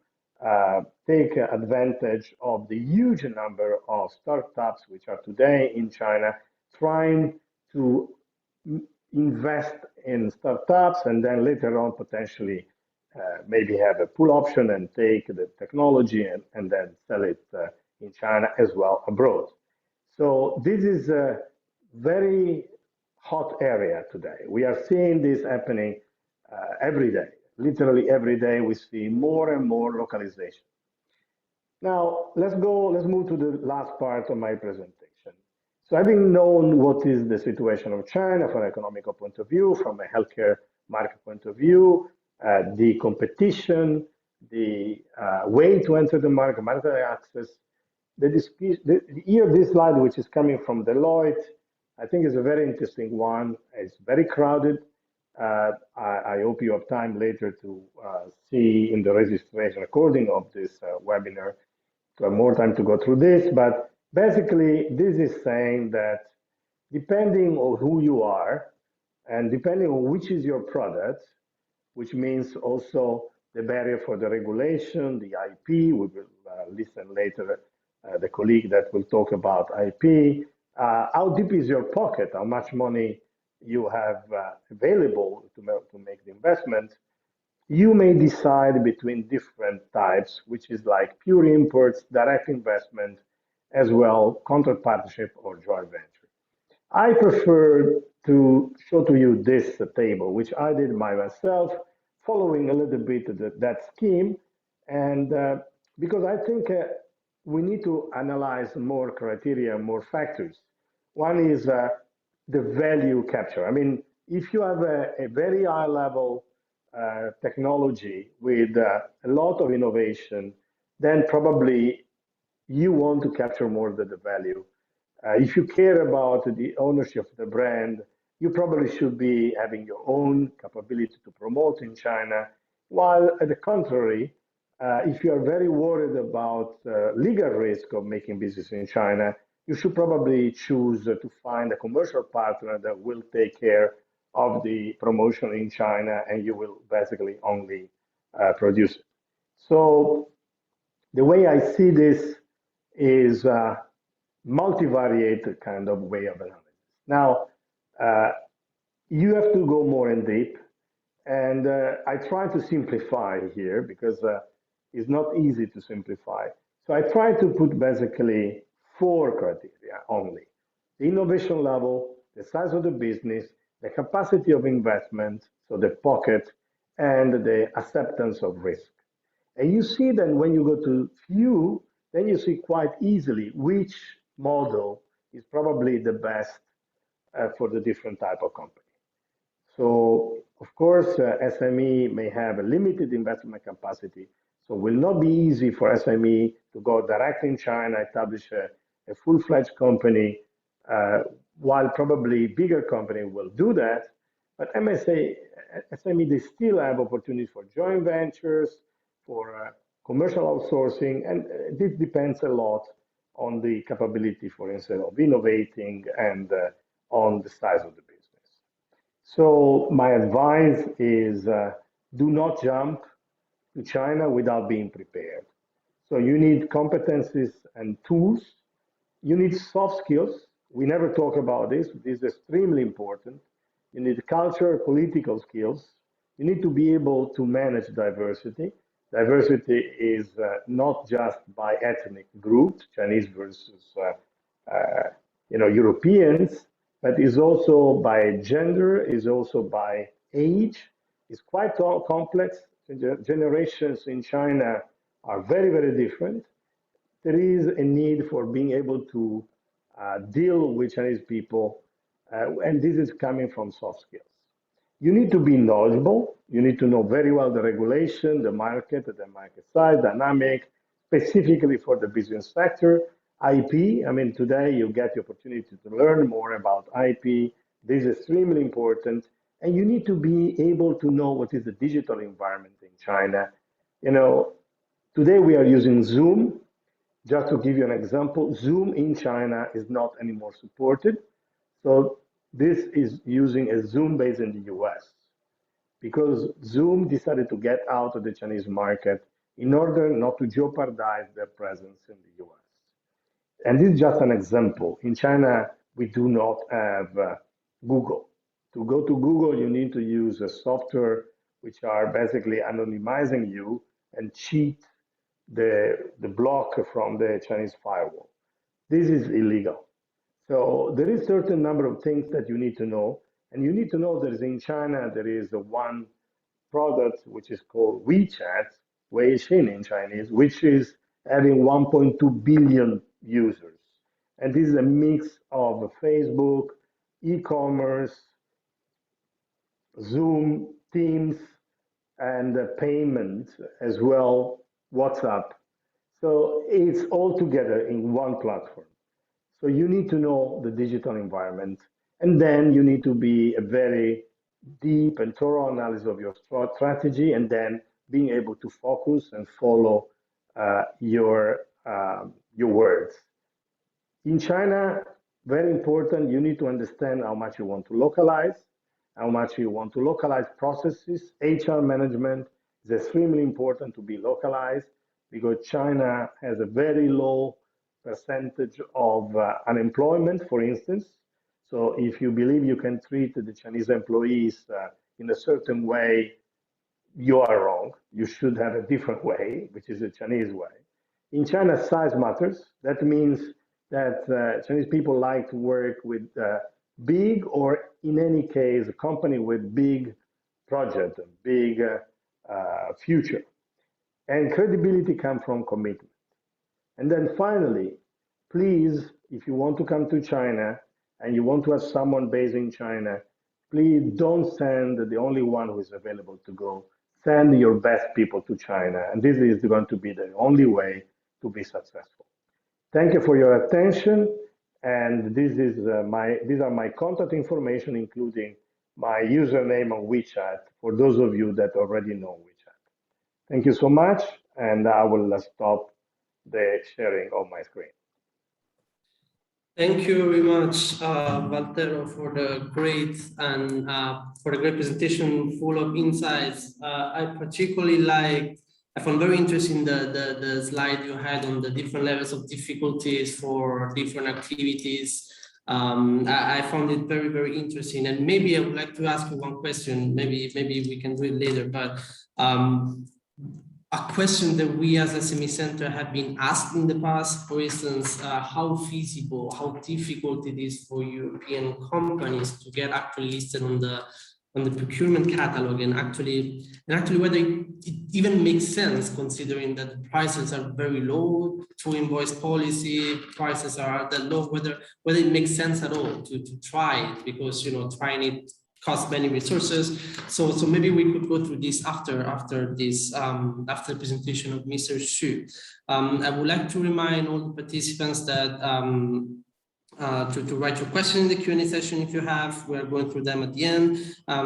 E: take advantage of the huge number of startups which are today in China, trying to invest in startups and then later on potentially maybe have a pull option and take the technology and then sell it in China as well abroad. So this is a very hot area today. We are seeing this happening every day. Literally every day we see more and more localization. Now let's move to the last part of my presentation. So having known what is the situation of China from an economic point of view, from a healthcare market point of view, the competition, the way to enter the market, monetary access, here this slide, which is coming from Deloitte, I think is a very interesting one. It's very crowded. I hope you have time later to see in the registration recording of this webinar to have more time to go through this. But basically, this is saying that depending on who you are and depending on which is your product, which means also the barrier for the regulation, the IP, we will listen later, the colleague that will talk about IP, how deep is your pocket, how much money you have available to make the investment, you may decide between different types, which is like pure imports, direct investment, as well, contract partnership or joint venture. I prefer to show to you this table, which I did by myself, following a little bit that scheme, and because I think we need to analyze more criteria, more factors. One is the value capture. I mean, if you have a very high level technology with a lot of innovation, then probably you want to capture more of the value. If you care about the ownership of the brand, you probably should be having your own capability to promote in China. While at the contrary, if you are very worried about legal risk of making business in China, you should probably choose to find a commercial partner that will take care of the promotion in China, and you will basically only produce it. So the way I see this is a multivariate kind of way of analysis. Now, you have to go more in deep, and I try to simplify here because it's not easy to simplify. So I try to put basically 4 criteria only: the innovation level, the size of the business, the capacity of investment, so the pocket, and the acceptance of risk. And you see that when you go to few, then you see quite easily which model is probably the best for the different type of company. So, of course, SME may have a limited investment capacity, so it will not be easy for SME to go direct in China, establish a full-fledged company, while probably bigger company will do that. But MSA, SME, they still have opportunities for joint ventures, for commercial outsourcing, and this depends a lot on the capability, for instance, of innovating and on the size of the business. So my advice is do not jump to China without being prepared. So you need competencies and tools. You need soft skills. We never talk about this. This is extremely important. You need culture, political skills. You need to be able to manage diversity. Diversity is not just by ethnic groups, Chinese versus Europeans, but is also by gender, is also by age. It's quite complex. Generations in China are very, very different. There is a need for being able to deal with Chinese people, and this is coming from soft skills. You need to be knowledgeable. You need to know very well the regulation, the market size, dynamic, specifically for the business sector. IP, I mean, today you get the opportunity to learn more about IP. This is extremely important. And you need to be able to know what is the digital environment in China. You know, today we are using Zoom. Just to give you an example, Zoom in China is not anymore supported. So this is using a Zoom base in the US because Zoom decided to get out of the Chinese market in order not to jeopardize their presence in the US. And this is just an example. In China, we do not have Google. To go to Google, you need to use a software which are basically anonymizing you and cheat the block from the Chinese firewall. This is illegal. So there is certain number of things that you need to know. And you need to know that in China, there is a one product which is called WeChat, Weixin in Chinese, which is having 1.2 billion users. And this is a mix of Facebook, e-commerce, Zoom, Teams, and payment as well, WhatsApp. So it's all together in one platform. So you need to know the digital environment, and then you need to be a very deep and thorough analysis of your strategy, and then being able to focus and follow your words. In China, very important, you need to understand how much you want to localize, how much you want to localize processes. HR management is extremely important to be localized because China has a very low percentage of unemployment, for instance. So if you believe you can treat the Chinese employees in a certain way, you are wrong. You should have a different way, which is a Chinese way. In China, size matters. That means that Chinese people like to work with big, or in any case, a company with big project, big future. And credibility comes from commitment. And then finally, please, if you want to come to China and you want to have someone based in China, please don't send the only one who is available to go. Send your best people to China. And this is going to be the only way to be successful. Thank you for your attention. And this is these are my contact information, including my username on WeChat, for those of you that already know WeChat. Thank you so much. And I will stop the sharing of my screen.
A: Thank you very much, Valtero, for the great presentation full of insights. I particularly liked I found very interesting the slide you had on the different levels of difficulties for different activities. I found it very, very interesting. And maybe I would like to ask you one question. Maybe we can do it later, but a question that we as SME Center have been asked in the past, for instance, how feasible, how difficult it is for European companies to get actually listed on the procurement catalog, and actually whether it even makes sense, considering that the prices are very low through invoice policy, prices are that low, whether it makes sense at all to try it, because trying it costs many resources. So maybe we could go through this after the presentation of Mr. Xu. I would like to remind all the participants that to write your question in the Q&A session if you have. We are going through them at the end. I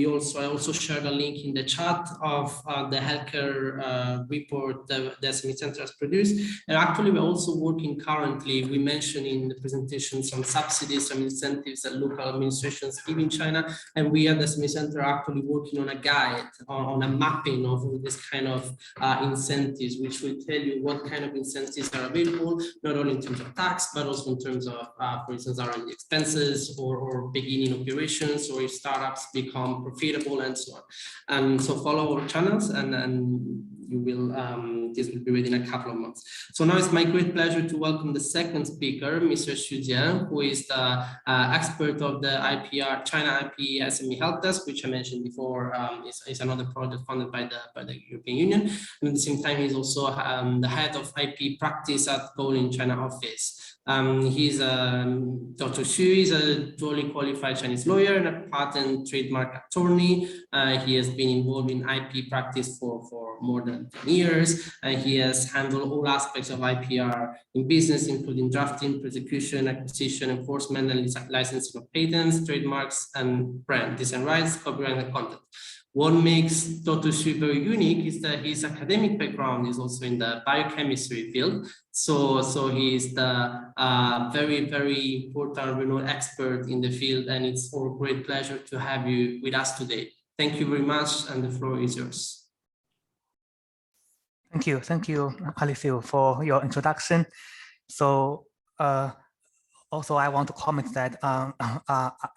A: also shared a link in the chat of the healthcare report that the SME Center has produced. And actually, we're also working currently, we mentioned in the presentation, some subsidies, some incentives that local administrations give in China. And we at the SME Center are actually working on a guide, on a mapping of all this kind of incentives, which will tell you what kind of incentives are available, not only in terms of tax, but also in terms of for instance, R&D expenses or beginning operations, or if startups become profitable and so on. And so follow our channels, and you will, this will be ready in a couple of months. So now it's my great pleasure to welcome the second speaker, Mr. Xu Jian, who is the expert of the IPR, China IP SME Help Desk, which I mentioned before, is another project funded by the European Union. And at the same time, he's also the head of IP practice at Golden China office. Dr. Xu is a duly qualified Chinese lawyer and a patent trademark attorney. He has been involved in IP practice for more than 10 years. He has handled all aspects of IPR in business, including drafting, prosecution, acquisition, enforcement, and licensing of patents, trademarks, and brand design rights, copyright, and content. What makes Dr. Xu very unique is that his academic background is also in the biochemistry field. So he is the very, very important renowned expert in the field, and it's our great pleasure to have you with us today. Thank you very much, and the floor is yours.
F: Thank you, Alessio, for your introduction. So also, I want to comment that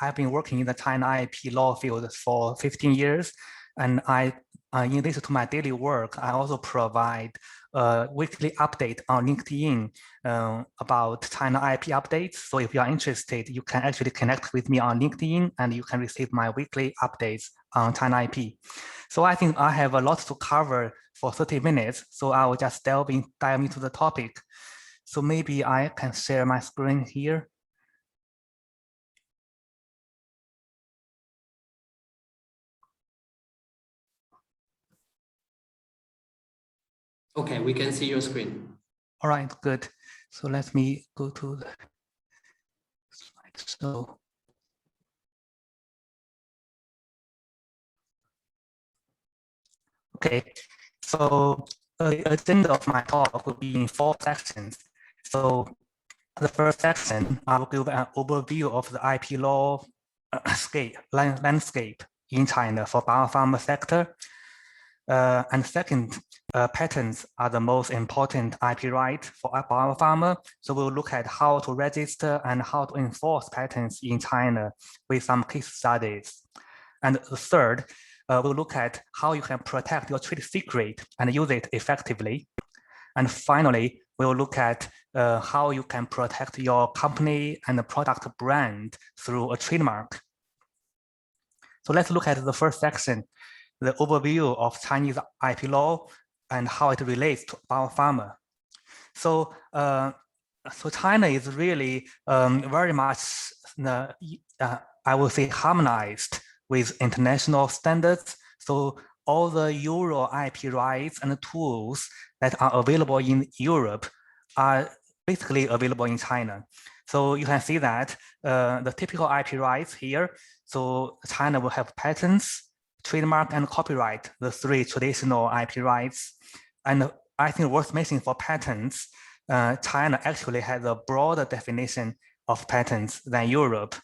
F: I've been working in the China IP law field for 15 years, and in addition to my daily work, I also provide a weekly update on LinkedIn about China IP updates. So if you are interested, you can actually connect with me on LinkedIn, and you can receive my weekly updates on China IP. So I think I have a lot to cover for 30 minutes, so I will just dive into the topic. So maybe I can share my screen here.
A: Okay, we can see your screen.
F: All right, good. So let me go to the slide. So okay, so the agenda of my talk will be in 4 sections. So the first section, I will give an overview of the IP law landscape in China for biopharma sector. And second, patents are the most important IP right for biopharma. So we'll look at how to register and how to enforce patents in China with some case studies. And the third, we'll look at how you can protect your trade secret and use it effectively. And finally, we'll look at how you can protect your company and the product brand through a trademark. So let's look at the first section, the overview of Chinese IP law and how it relates to biopharma. So, so China is really very much, I would say, harmonized with international standards. So all the Euro IP rights and tools that are available in Europe are basically available in China. So you can see that the typical IP rights here. So China will have patents, trademark, and copyright, the 3 traditional IP rights. And I think worth mentioning for patents, China actually has a broader definition of patents than Europe.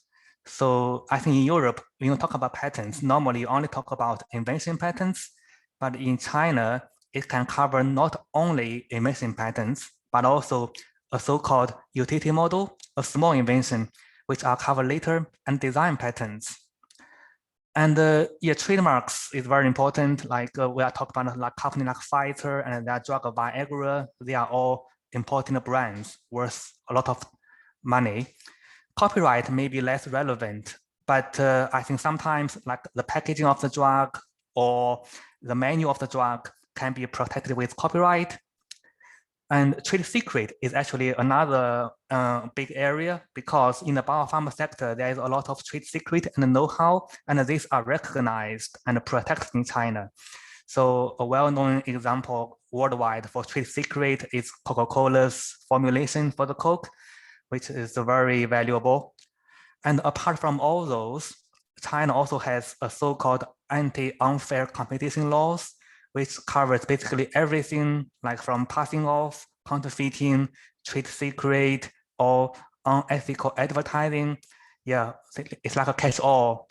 F: So I think in Europe, when you talk about patents, normally you only talk about invention patents, but in China, it can cover not only emission patents, but also a so-called utility model, a small invention, which are covered later, and design patents. And yeah, trademarks is very important. Like we are talking about like company like Pfizer and their drug Viagra, they are all important brands worth a lot of money. Copyright may be less relevant, but I think sometimes like the packaging of the drug or the menu of the drug can be protected with copyright. And trade secret is actually another big area, because in the biopharma sector, there is a lot of trade secret and know-how, and these are recognized and protected in China. So a well-known example worldwide for trade secret is Coca-Cola's formulation for the Coke, which is very valuable. And apart from all those, China also has a so-called anti-unfair competition laws, which covers basically everything, like from passing off, counterfeiting, trade secret, or unethical advertising. Yeah, it's like a catch-all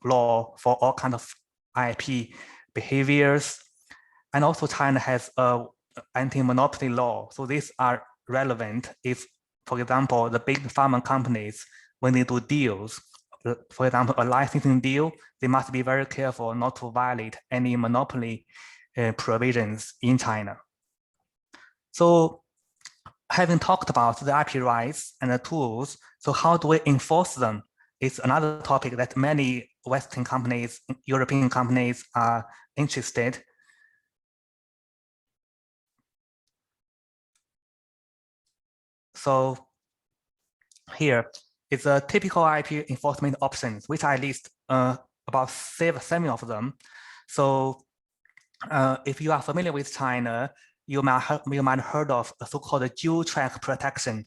F: law for all kinds of IP behaviors. And also China has a anti-monopoly law. So these are relevant if, for example, the big pharma companies, when they do deals, for example, a licensing deal, they must be very careful not to violate any monopoly provisions in China. So having talked about the IP rights and the tools, so how do we enforce them? It's another topic that many Western companies, European companies are interested. So here is a typical IP enforcement options, which I list about seven of them. So if you are familiar with China, you might have heard of a so-called dual track protection.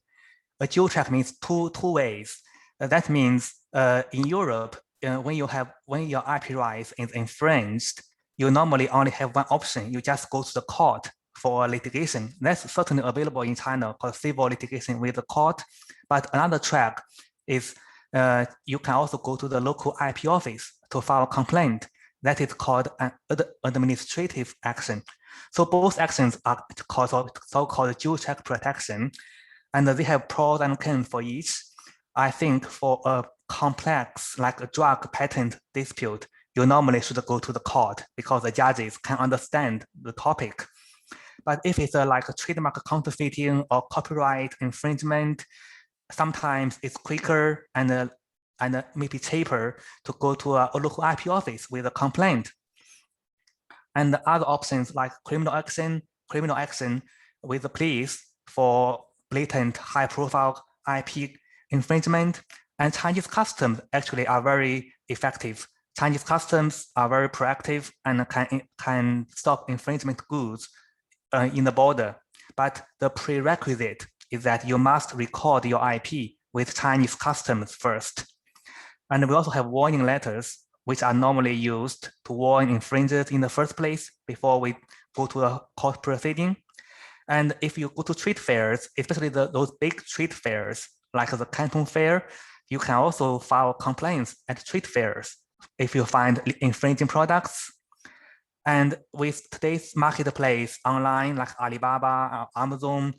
F: A dual track means two ways. That means in Europe, when your IP rights is infringed, you normally only have one option. You just go to the court for litigation. That's certainly available in China for civil litigation with the court. But another track is you can also go to the local IP office to file a complaint. That is called an administrative action. So both actions are so-called dual track protection, and they have pros and cons for each. I think for a complex, like a drug patent dispute, you normally should go to the court because the judges can understand the topic. But if it's like a trademark counterfeiting or copyright infringement, sometimes it's quicker and maybe cheaper to go to a local IP office with a complaint. And the other options like criminal action with the police for blatant high-profile IP infringement, and Chinese customs actually are very effective. Chinese customs are very proactive and can stop infringement goods in the border. But the prerequisite is that you must record your IP with Chinese customs first. And we also have warning letters, which are normally used to warn infringers in the first place before we go to a court proceeding. And if you go to trade fairs, especially those big trade fairs, like the Canton Fair, you can also file complaints at trade fairs if you find infringing products. And with today's marketplace online, like Alibaba or Amazon,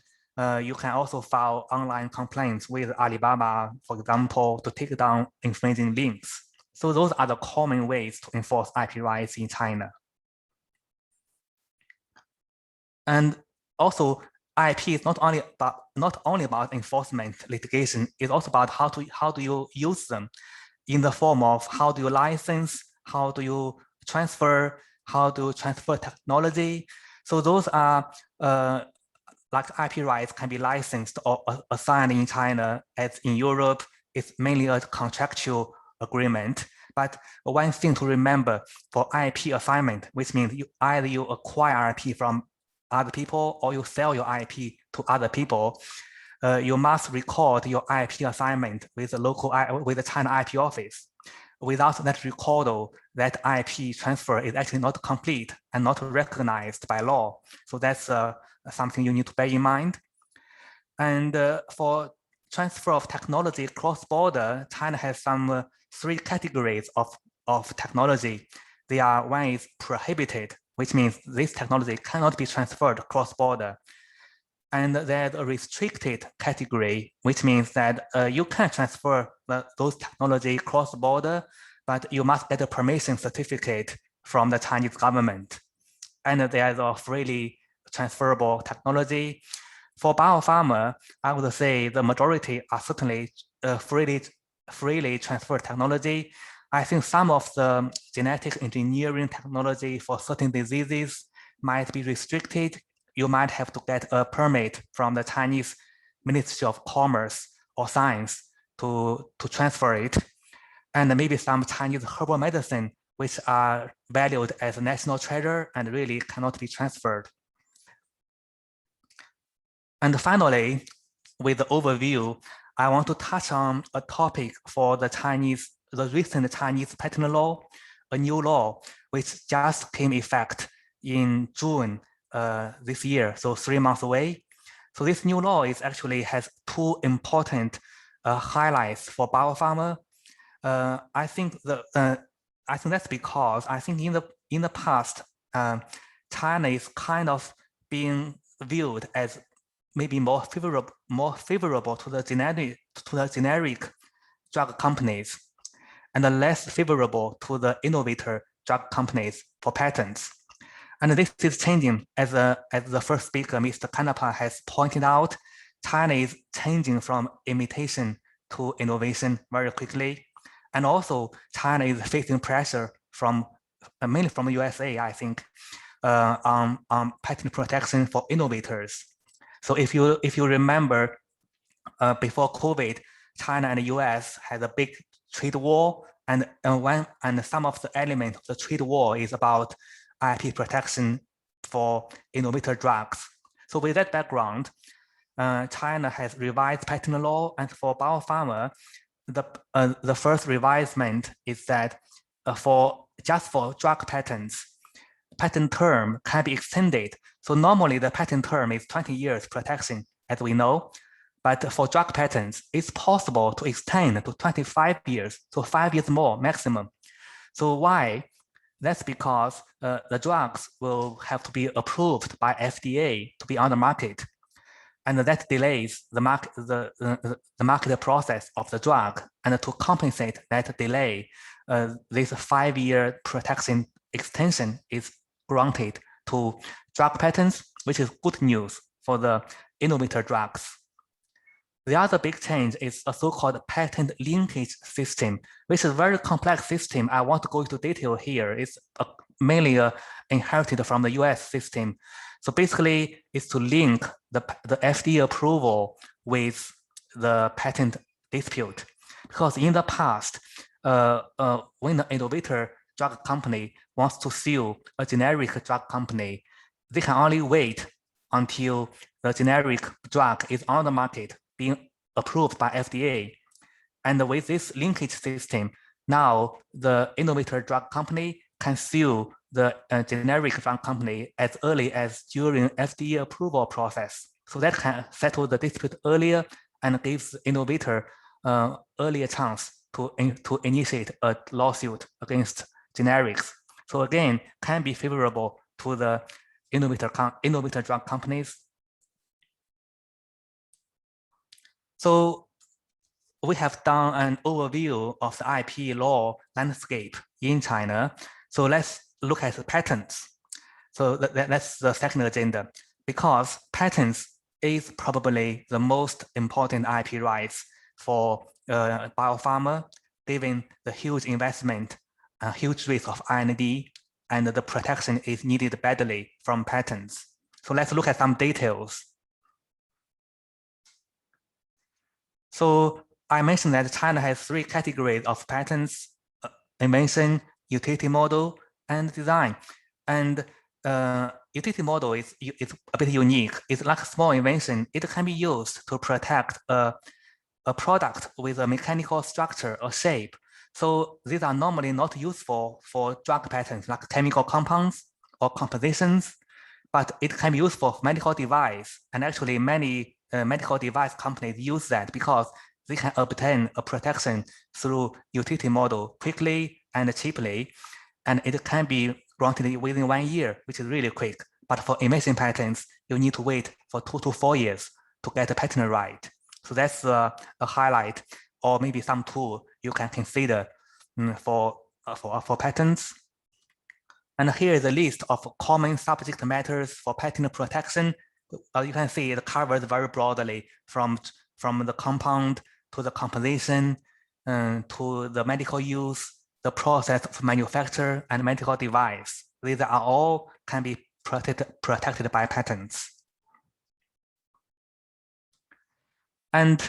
F: you can also file online complaints with Alibaba, for example, to take down infringing links. So those are the common ways to enforce IP rights in China. And also, IP is not only about enforcement litigation. It's also about how do you use them in the form of how do you license, how do you transfer technology. So those are like IP rights can be licensed or assigned in China, as in Europe, it's mainly a contractual agreement. But one thing to remember for IP assignment, which means either you acquire IP from other people or you sell your IP to other people, you must record your IP assignment with the China IP office. Without that recordal, that IP transfer is actually not complete and not recognized by law. So that's something you need to bear in mind. And for transfer of technology cross-border, China has some 3 categories of technology. One is prohibited, which means this technology cannot be transferred cross-border. And there's a restricted category, which means that you can transfer those technology cross-border, but you must get a permission certificate from the Chinese government. And there's a freely transferable technology. For biopharma, I would say the majority are certainly freely transferred technology. I think some of the genetic engineering technology for certain diseases might be restricted. You might have to get a permit from the Chinese Ministry of Commerce or Science to transfer it. And maybe some Chinese herbal medicine, which are valued as a national treasure and really cannot be transferred. And finally, with the overview, I want to touch on a topic for the recent Chinese patent law, a new law, which just came effect in June this year, so 3 months away. So this new law has two important highlights for biopharma. I think that's because I think in the past, China is kind of being viewed as maybe more favorable to the generic drug companies, and less favorable to the innovator drug companies for patents. And this is changing, as the first speaker, Mr. Kanapa, has pointed out. China is changing from imitation to innovation very quickly. And also, China is facing pressure from mainly from the USA, I think, on patent protection for innovators. So if you remember, before COVID, China and the US had a big trade war, and some of the elements of the trade war is about IP protection for innovator drugs. So with that background, China has revised patent law, and for biopharma, the first revisement is that just for drug patents, patent term can be extended. So normally the patent term is 20 years protection, as we know, but for drug patents, it's possible to extend to 25 years, so 5 years more maximum. So why? That's because the drugs will have to be approved by FDA to be on the market, and that delays the market process of the drug. And to compensate that delay, this 5-year protection extension is granted to drug patents, which is good news for the innovator drugs. The other big change is a so-called patent linkage system, which is a very complex system. I want to go into detail here. It's mainly inherited from the US system. So basically, it's to link the FDA approval with the patent dispute. Because in the past, when the innovator drug company wants to sue a generic drug company, they can only wait until the generic drug is on the market, being approved by FDA. And with this linkage system, now the innovator drug company can sue the generic drug company as early as during FDA approval process. So that can settle the dispute earlier and gives the innovator earlier chance to initiate a lawsuit against generics. So again, can be favorable to the innovator drug companies. So we have done an overview of the IP law landscape in China. So let's look at the patents. So that's the second agenda, because patents is probably the most important IP rights for biopharma, given the huge investment, huge risk of R&D, and the protection is needed badly from patents. So let's look at some details. So I mentioned that China has 3 categories of patents: invention, utility model, and design. And utility model is a bit unique. It's like a small invention. It can be used to protect a product with a mechanical structure or shape. So these are normally not useful for drug patents, like chemical compounds or compositions, but it can be useful for medical device. And actually many medical device companies use that because they can obtain a protection through utility model quickly and cheaply. And it can be granted within 1 year, which is really quick. But for invention patents, you need to wait for 2 to 4 years to get a patent right. So that's a highlight, or maybe some tool you can consider for patents. And here is a list of common subject matters for patent protection. You can see it covers very broadly from the compound to the composition to the medical use, the process of manufacture, and medical device. These are all can be protected by patents. And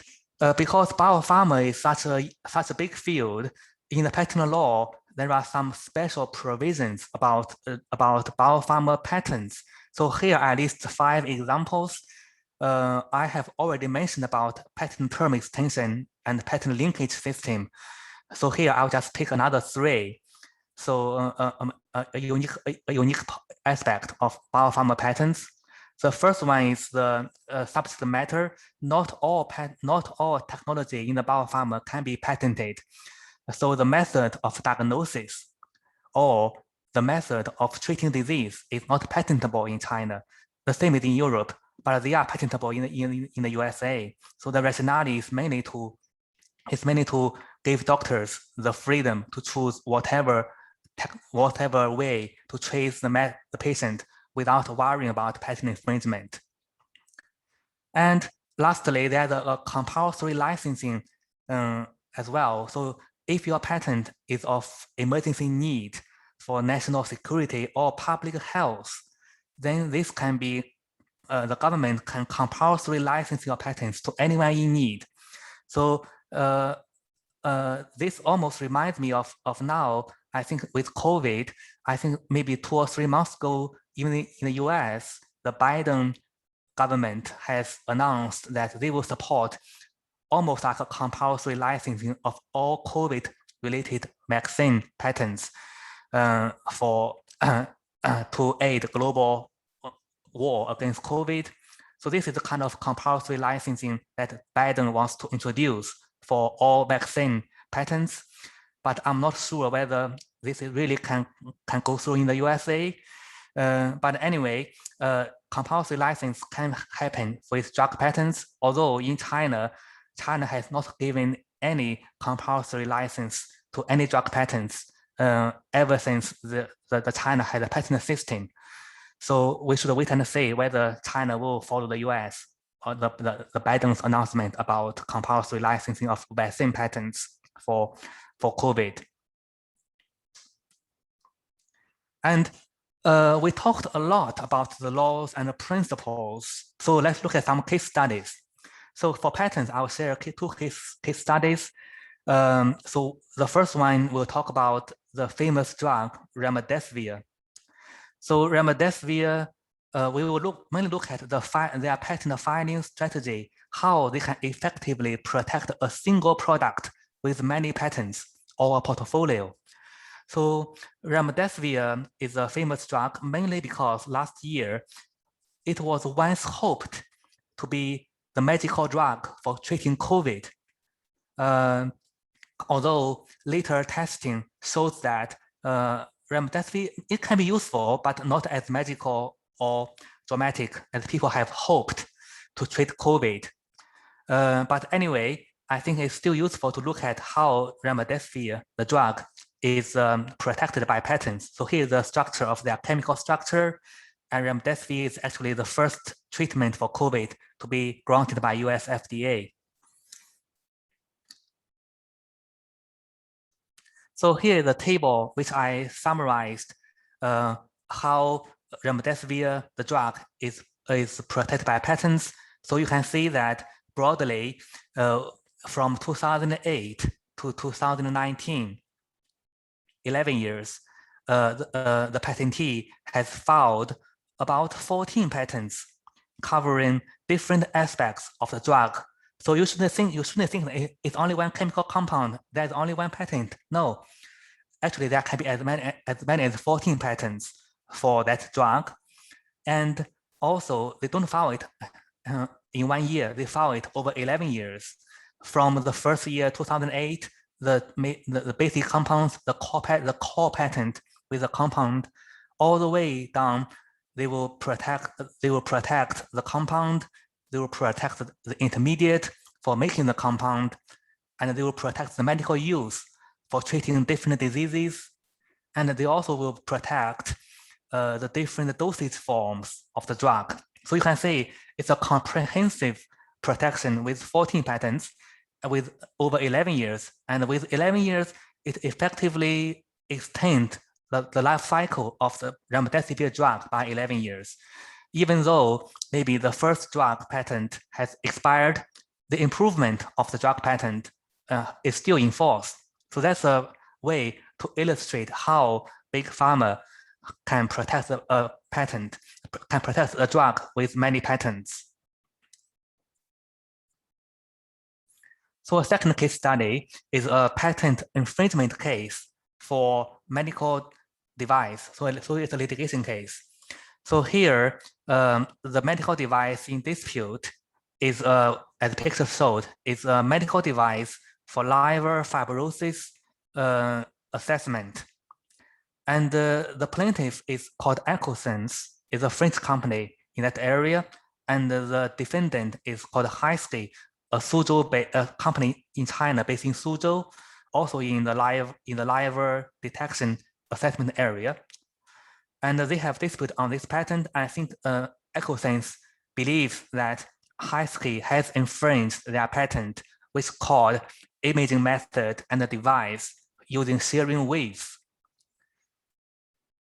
F: because biopharma is such a big field, in the patent law, there are some special provisions about biopharma patents. So here I list 5 examples. I have already mentioned about patent term extension and patent linkage system. So here I'll just pick another 3. So a unique aspect of biopharma patents. The first one is the subject matter. Not all technology in the biopharma can be patented. So the method of diagnosis or the method of treating disease is not patentable in China. The same is in Europe, but they are patentable in the USA. So the rationale is mainly to give doctors the freedom to choose whatever way to trace the patient without worrying about patent infringement. And lastly, there's a compulsory licensing as well. So if your patent is of emergency need for national security or public health, then this can be, the government can compulsory license your patents to anyone in need. So this almost reminds me of now, I think with COVID, I think maybe 2 or 3 months ago, even in the US, the Biden government has announced that they will support almost like a compulsory licensing of all COVID-related vaccine patents to aid global war against COVID. So this is the kind of compulsory licensing that Biden wants to introduce for all vaccine patents. But I'm not sure whether this really can go through in the USA. But anyway, compulsory license can happen with drug patents, although in China has not given any compulsory license to any drug patents ever since the China has a patent system. So we should wait and see whether China will follow the US or the Biden's announcement about compulsory licensing of vaccine patents for COVID. And we talked a lot about the laws and the principles. So let's look at some case studies. So for patents, I'll share 2 case studies. So the first one, we'll talk about the famous drug, remdesivir. So remdesivir, we will mainly look at their patent filing strategy, how they can effectively protect a single product with many patents or a portfolio. So remdesivir is a famous drug mainly because last year, it was once hoped to be the magical drug for treating COVID. Although later testing shows that remdesivir, it can be useful, but not as magical or dramatic as people have hoped to treat COVID. But anyway, I think it's still useful to look at how remdesivir, the drug, is protected by patents. So here's the structure of their chemical structure, and remdesivir is actually the first treatment for COVID to be granted by US FDA. So here is a table which I summarized how remdesivir, the drug, is protected by patents. So you can see that broadly from 2008 to 2019, 11 years, the patentee has filed about 14 patents covering different aspects of the drug. So you shouldn't think that it's only one chemical compound, there's only one patent. No, actually there can be as many as 14 patents for that drug. And also they don't file it in 1 year, they file it over 11 years. From the first year, 2008, the basic compounds, the core patent with the compound all the way down, they will protect the compound, they will protect the intermediate for making the compound, and they will protect the medical use for treating different diseases, and they also will protect the different dosage forms of the drug. So you can say it's a comprehensive protection with 14 patents with over 11 years. And with 11 years, it effectively extends the life cycle of the remdesivir drug by 11 years. Even though maybe the first drug patent has expired, the improvement of the drug patent is still in force. So that's a way to illustrate how big pharma can protect a patent, can protect a drug with many patents. So a second case study is a patent infringement case for medical device. So it's a litigation case. So here, the medical device in dispute is, as the picture showed, is a medical device for liver fibrosis assessment. And the plaintiff is called Ecosense, is a French company in that area. And the defendant is called Highsky, a Suzhou company in China based in Suzhou, also in the liver detection assessment area. And they have dispute on this patent. I think Ecosense believes that Highsky has infringed their patent, which is called imaging method and the device using shearing waves.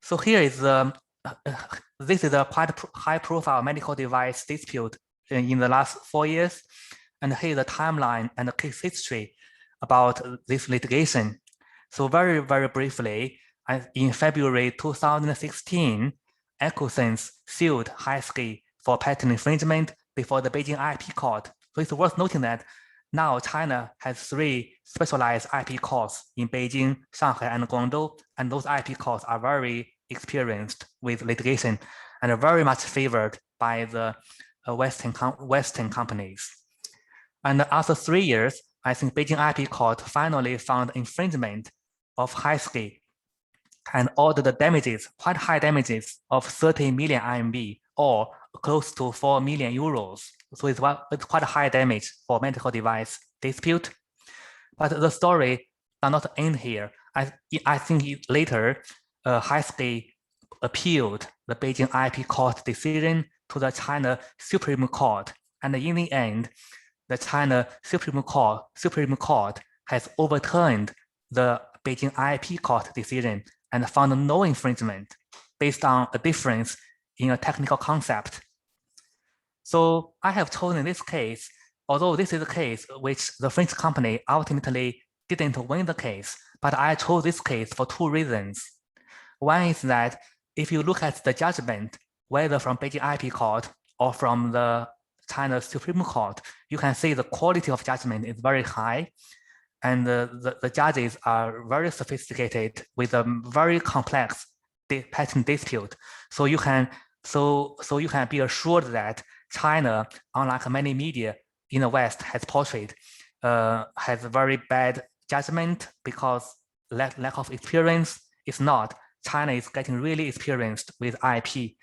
F: So here is this is a quite high-profile medical device dispute in the last 4 years. And here is the timeline and the case history about this litigation. So very, very briefly, in February 2016, Ecosense sued Highsky for patent infringement before the Beijing IP court. So it's worth noting that now China has 3 specialized IP courts in Beijing, Shanghai, and Guangdong, and those IP courts are very experienced with litigation and are very much favored by the Western companies. And after 3 years, I think Beijing IP court finally found infringement of Highsky and ordered the damages, quite high damages of 30 million RMB or close to 4 million euros. So it's quite a high damage for medical device dispute. But the story does not end here. I think later, Highsky appealed the Beijing IP court decision to the China Supreme Court. And in the end, the China Supreme Court has overturned the Beijing IP court decision and found no infringement based on a difference in a technical concept. So I have chosen this case, although this is a case which the French company ultimately didn't win the case, but I chose this case for 2 reasons. One is that if you look at the judgment, whether from Beijing IP court or from the China Supreme Court, you can see the quality of judgment is very high. And the judges are very sophisticated with a very complex patent dispute. So you can be assured that China, unlike many media in the West, has portrayed, has a very bad judgment because lack of experience. It's not. China is getting really experienced with IP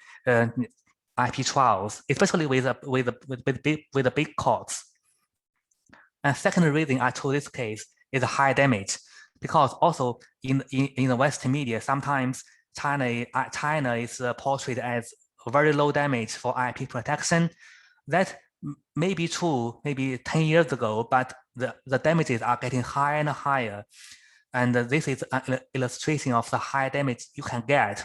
F: trials, especially with the big courts. And second reason I chose this case is high damage, because also in the Western media, sometimes China is portrayed as very low damage for IP protection. That may be true maybe 10 years ago, but the damages are getting higher and higher. And this is an illustration of the high damage you can get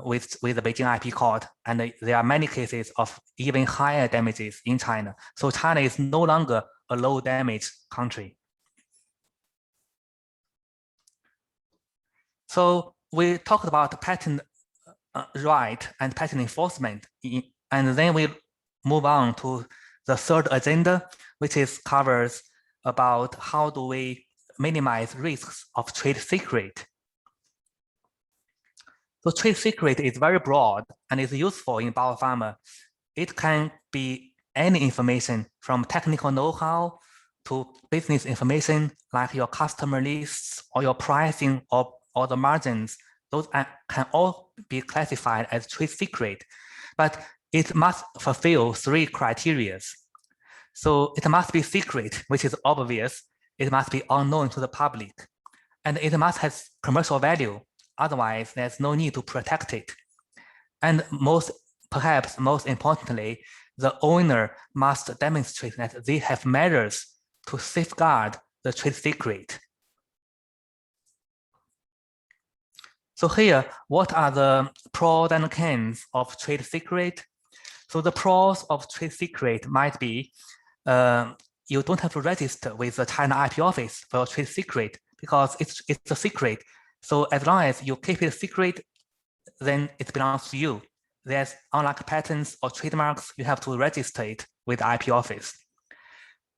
F: with the Beijing IP court. And there are many cases of even higher damages in China. So China is no longer a low damage country. So we talked about patent right and patent enforcement, and then we move on to the third agenda, which covers about how do we minimize risks of trade secret. So trade secret is very broad and is useful in biopharma. It can be any information from technical know-how to business information like your customer lists or your pricing or the margins. Those can all be classified as trade secret, but it must fulfill 3 criteria. So it must be secret, which is obvious. It must be unknown to the public, and it must have commercial value. Otherwise, there's no need to protect it. And perhaps most importantly, the owner must demonstrate that they have measures to safeguard the trade secret. So here, what are the pros and cons of trade secret? So the pros of trade secret might be you don't have to register with the China IP office for your trade secret because it's a secret. So as long as you keep it secret, then it belongs to you. There's, unlike patents or trademarks, you have to register it with the IP office.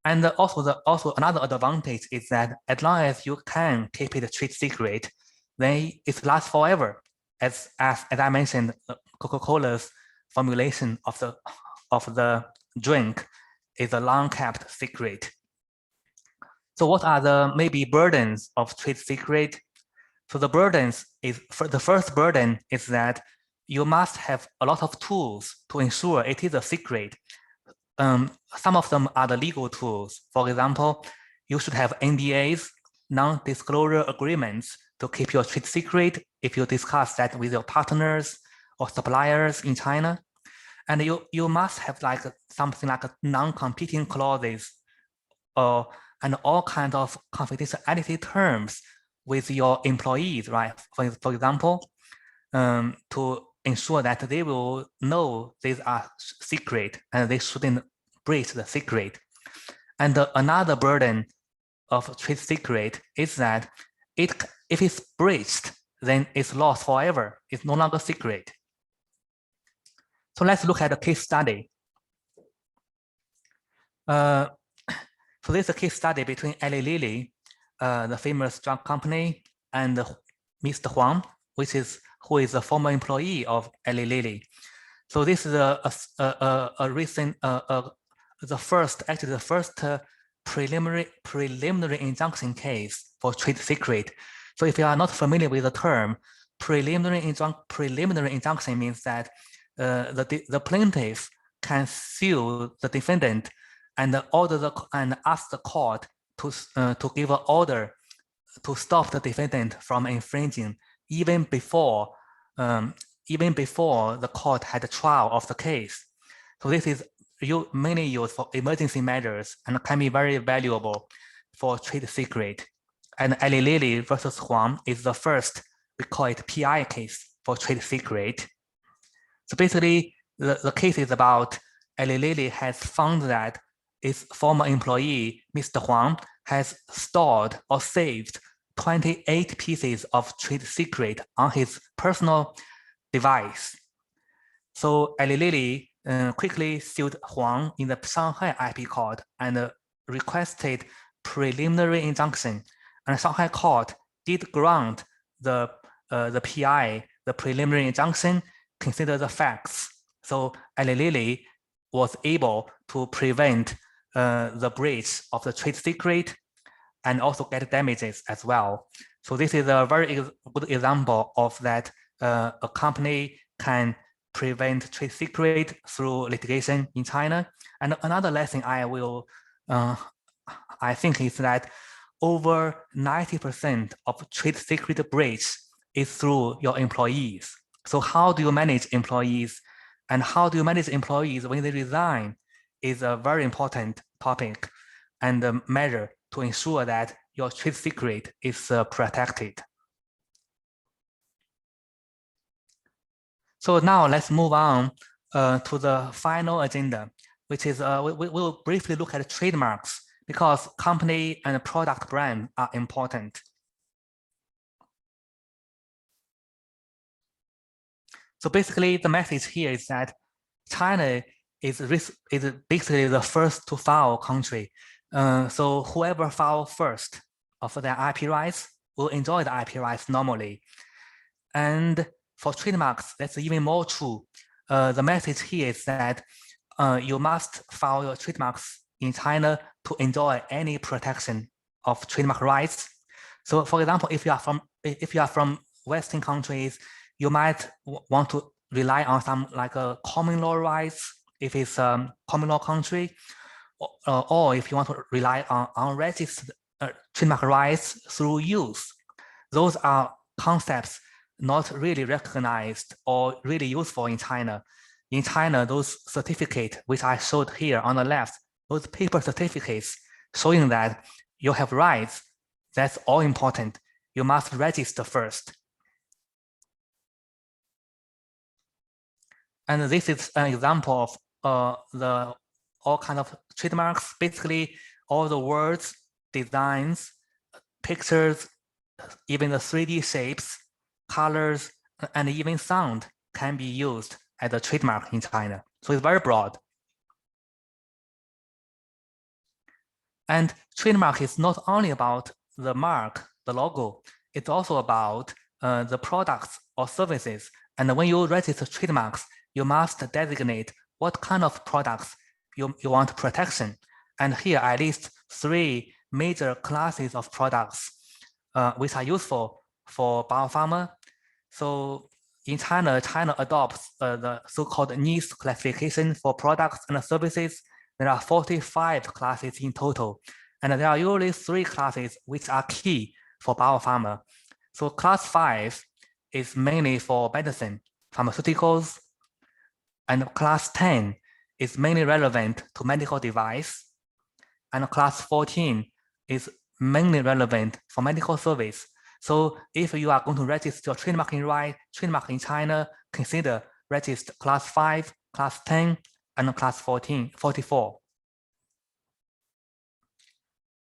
F: And also another advantage is that as long as you can keep it trade secret, then it lasts forever. As I mentioned, Coca-Cola's formulation of the drink is a long-kept secret. So what are the maybe burdens of trade secret? So the burdens is, the first burden is that you must have a lot of tools to ensure it is a secret. Some of them are the legal tools. For example, you should have NDAs, non-disclosure agreements, to keep your trade secret if you discuss that with your partners or suppliers in China. And you must have like something like non-competing clauses and all kinds of confidentiality terms with your employees, right? For example, to ensure that they will know these are secret and they shouldn't breach the secret. And another burden of trade secret is that if it's breached, then it's lost forever. It's no longer secret. So let's look at a case study. So this is a case study between Eli Lilly, the famous drug company, and Mr. Huang, who is a former employee of Eli Lilly. So this is a recent, the first preliminary injunction case for trade secret. So if you are not familiar with the term, preliminary injunction means that the plaintiff can sue the defendant and ask the court to give an order to stop the defendant from infringing even before the court had a trial of the case. So this is mainly used for emergency measures and can be very valuable for trade secret. And Eli Lilly versus Huang is the first, we call it PI case for trade secret. So basically, the case is about Eli Lilly has found that its former employee, Mr. Huang, has stored or saved 28 pieces of trade secret on his personal device. So Eli Lilly quickly sued Huang in the Shanghai IP court and requested preliminary injunction. And Shanghai court did grant the PI, the preliminary injunction, consider the facts. So Eli Lilly was able to prevent the breach of the trade secret and also get damages as well. So this is a very good example of that a company can prevent trade secret through litigation in China. And another lesson I think is that over 90% of trade secret breach is through your employees. So how do you manage employees, and how do you manage employees when they resign is a very important topic and a measure to ensure that your trade secret is protected. So now let's move on to the final agenda, which is we'll briefly look at trademarks because company and product brand are important. So basically, the message here is that China is basically the first to file country. So whoever files first of their IP rights will enjoy the IP rights normally. And for trademarks, that's even more true. The message here is that you must file your trademarks in China to enjoy any protection of trademark rights. So for example, if you are from Western countries, you might want to rely on some like a common law rights if it's a common law country, or if you want to rely on unregistered trademark rights through use. Those are concepts not really recognized or really useful in China. In China, those certificates, which I showed here on the left, those paper certificates showing that you have rights, that's all important. You must register first. And this is an example of all kind of trademarks. Basically, all the words, designs, pictures, even the 3D shapes, colors, and even sound can be used as a trademark in China. So it's very broad. And trademark is not only about the mark, the logo, it's also about the products or services. And when you register trademarks, you must designate what kind of products you want protection. And here I list 3 major classes of products which are useful for biopharma. So in China, China adopts the so-called niche classification for products and services. There are 45 classes in total, and there are usually 3 classes which are key for biopharma. So class 5 is mainly for medicine, pharmaceuticals, and class 10 is mainly relevant to medical device, and class 14 is mainly relevant for medical service. So if you are going to register your trademark in China, consider register class 5, class 10, and class 44.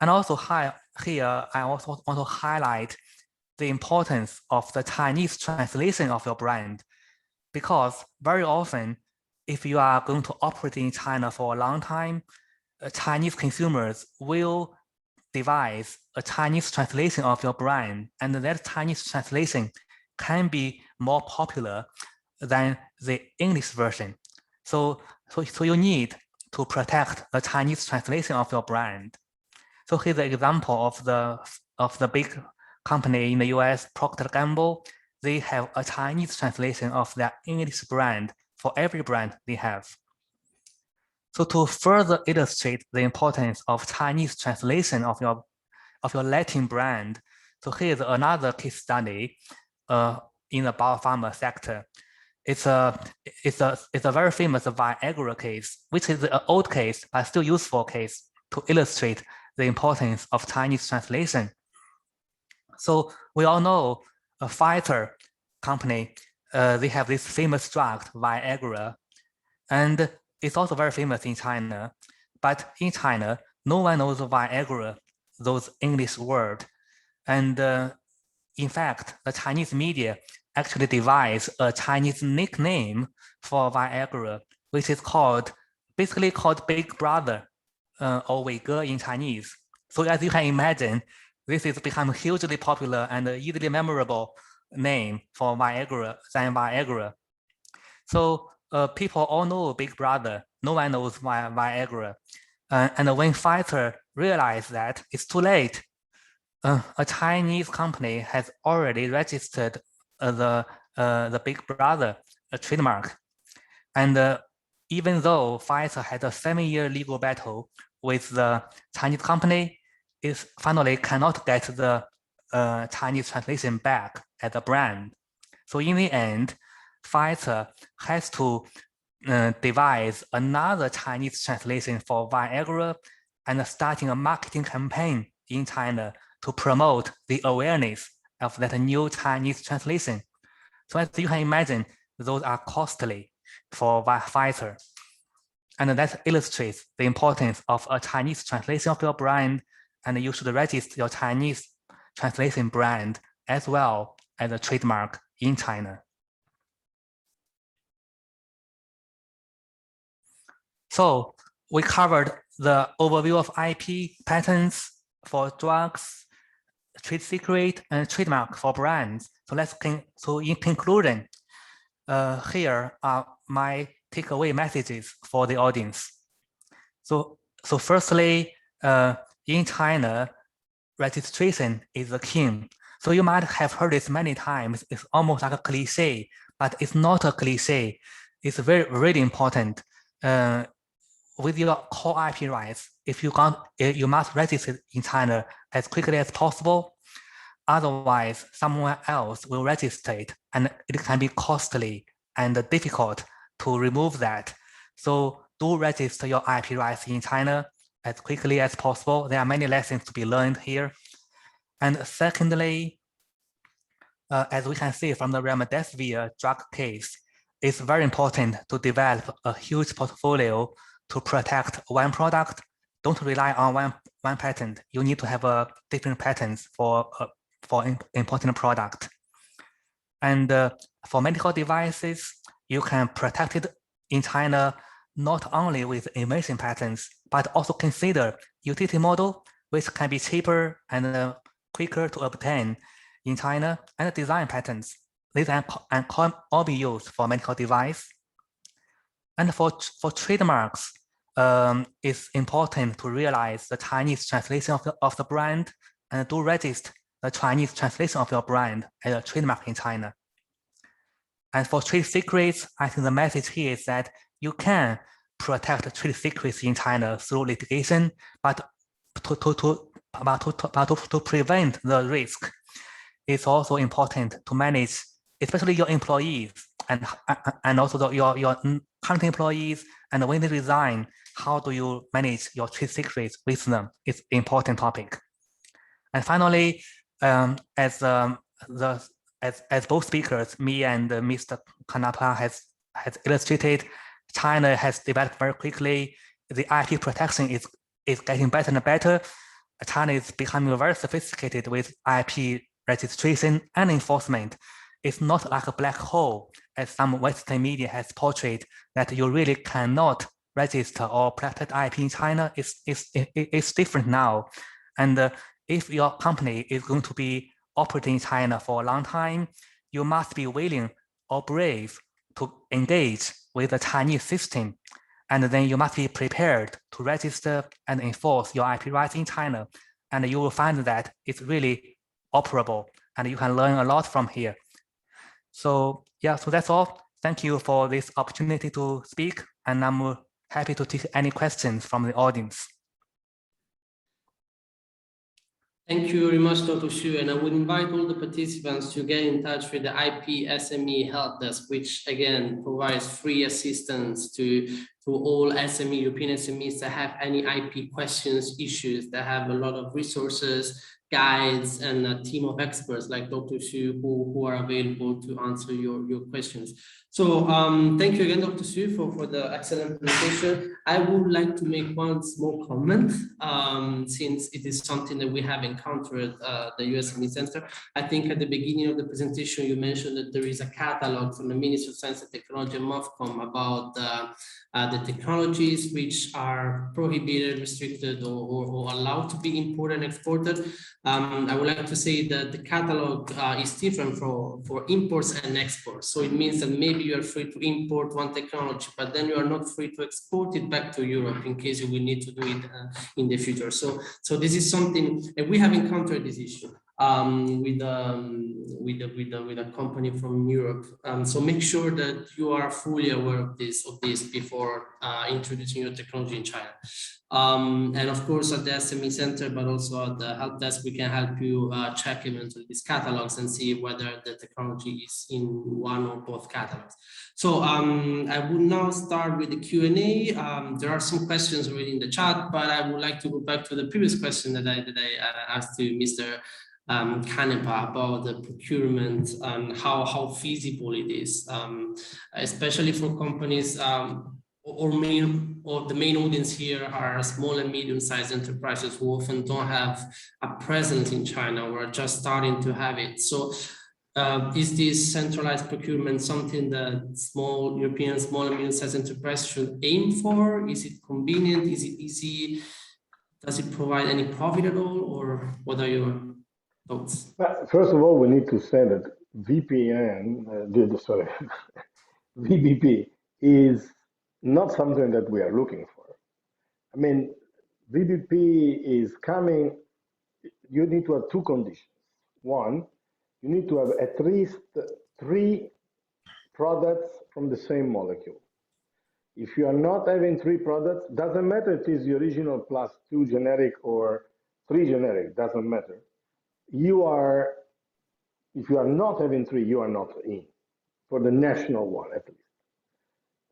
F: And also here, I also want to highlight the importance of the Chinese translation of your brand, because very often, if you are going to operate in China for a long time, Chinese consumers will devise a Chinese translation of your brand, and that Chinese translation can be more popular than the English version. So you need to protect the Chinese translation of your brand. So here's an example of the big company in the US, Procter & Gamble. They have a Chinese translation of their English brand for every brand they have. So to further illustrate the importance of Chinese translation of your Latin brand, so here's another case study in the biopharma sector. It's a very famous Viagra case, which is an old case but still useful case to illustrate the importance of Chinese translation. So we all know a Pfizer company, they have this famous drug, Viagra, and it's also very famous in China. But in China, no one knows Viagra, those English words. And in fact, the Chinese media actually devised a Chinese nickname for Viagra, which is basically called Big Brother, or Wei Ge in Chinese. So as you can imagine, this has become hugely popular and easily memorable name for Viagra. So people all know Big Brother, no one knows Viagra. And when Pfizer realized that it's too late, a Chinese company has already registered the Big Brother trademark. And even though Pfizer had a 7-year legal battle with the Chinese company, it finally cannot get the Chinese translation back as a brand. So in the end, Pfizer has to devise another Chinese translation for Viagra and starting a marketing campaign in China to promote the awareness of that new Chinese translation. So as you can imagine, those are costly for Pfizer. And that illustrates the importance of a Chinese translation of your brand, and you should register your Chinese translation brand as well as a trademark in China. So we covered the overview of IP, patents for drugs, trade secret, and trademark for brands. So in conclusion, here are my takeaway messages for the audience. So firstly, in China, registration is the king. So you might have heard this many times. It's almost like a cliche, but it's not a cliche. It's very, really important. With your core IP rights, if you must register it in China as quickly as possible. Otherwise, someone else will register it, and it can be costly and difficult to remove that. So do register your IP rights in China as quickly as possible. There are many lessons to be learned here. And secondly, as we can see from the remdesivir drug case, it's very important to develop a huge portfolio to protect one product. Don't rely on one patent. You need to have different patents for important product. And for medical devices, you can protect it in China not only with invention patents, but also consider utility model, which can be cheaper and quicker to obtain in China, and design patents. These can all be used for medical device. And for trademarks, it's important to realize the Chinese translation of the brand and do register the Chinese translation of your brand as a trademark in China. And for trade secrets, I think the message here is that you can protect trade secrets in China through litigation, but to prevent the risk, it's also important to manage, especially your employees and also your current employees, and when they resign, how do you manage your trade secrets with them? It's an important topic. And finally, as both speakers, me and Mr. Kanapa has illustrated, China has developed very quickly. The IP protection is getting better and better. China is becoming very sophisticated with IP registration and enforcement. It's not like a black hole, as some Western media has portrayed, that you really cannot register or protect IP in China. It's different now. And if your company is going to be operating in China for a long time, you must be willing or brave to engage with the Chinese system. And then you must be prepared to register and enforce your IP rights in China. And you will find that it's really operable, and you can learn a lot from here. So yeah, so that's all. Thank you for this opportunity to speak, and I'm happy to take any questions from the audience.
A: Thank you very much, Dr. Xu, and I would invite all the participants to get in touch with the IP SME Help Desk, which again provides free assistance to all SME, European SMEs that have any IP questions, issues, that have a lot of resources, guides, and a team of experts like Dr. Xu who are available to answer your questions. So thank you again, Dr. Xu, for the excellent presentation. I would like to make one small comment, since it is something that we have encountered the EU SME Centre. I think at the beginning of the presentation, you mentioned that there is a catalog from the Ministry of Science and Technology and MOFCOM about the technologies which are prohibited, restricted, or allowed to be imported and exported. I would like to say that the catalog is different for imports and exports. So it means that maybe you are free to import one technology, but then you are not free to export it back to Europe in case you will need to do it in the future. So this is something, and we have encountered this issue with a company from Europe. So make sure that you are fully aware of this before introducing your technology in China. And of course, at the SME Center, but also at the help desk, we can help you check eventually these catalogs and see whether the technology is in one or both catalogs. So I will now start with the Q&A. There are some questions already in the chat, but I would like to go back to the previous question that I asked to Mr. Kanepa about the procurement and how feasible it is, especially for companies or the main audience here are small and medium-sized enterprises who often don't have a presence in China or are just starting to have it. So is this centralized procurement something that European small and medium-sized enterprises should aim for? Is it convenient? Is it easy? Does it provide any profit at all? Or what are your thoughts?
E: First of all, we need to say that VBP is not something that we are looking for. I mean, VBP is coming, you need to have two conditions. one, you need to have at least 3 products from the same molecule. If you are not having 3 products, doesn't matter if it is the original plus 2 generic or 3 generic, doesn't matter. If you are not having 3, you are not in, for the national one at least.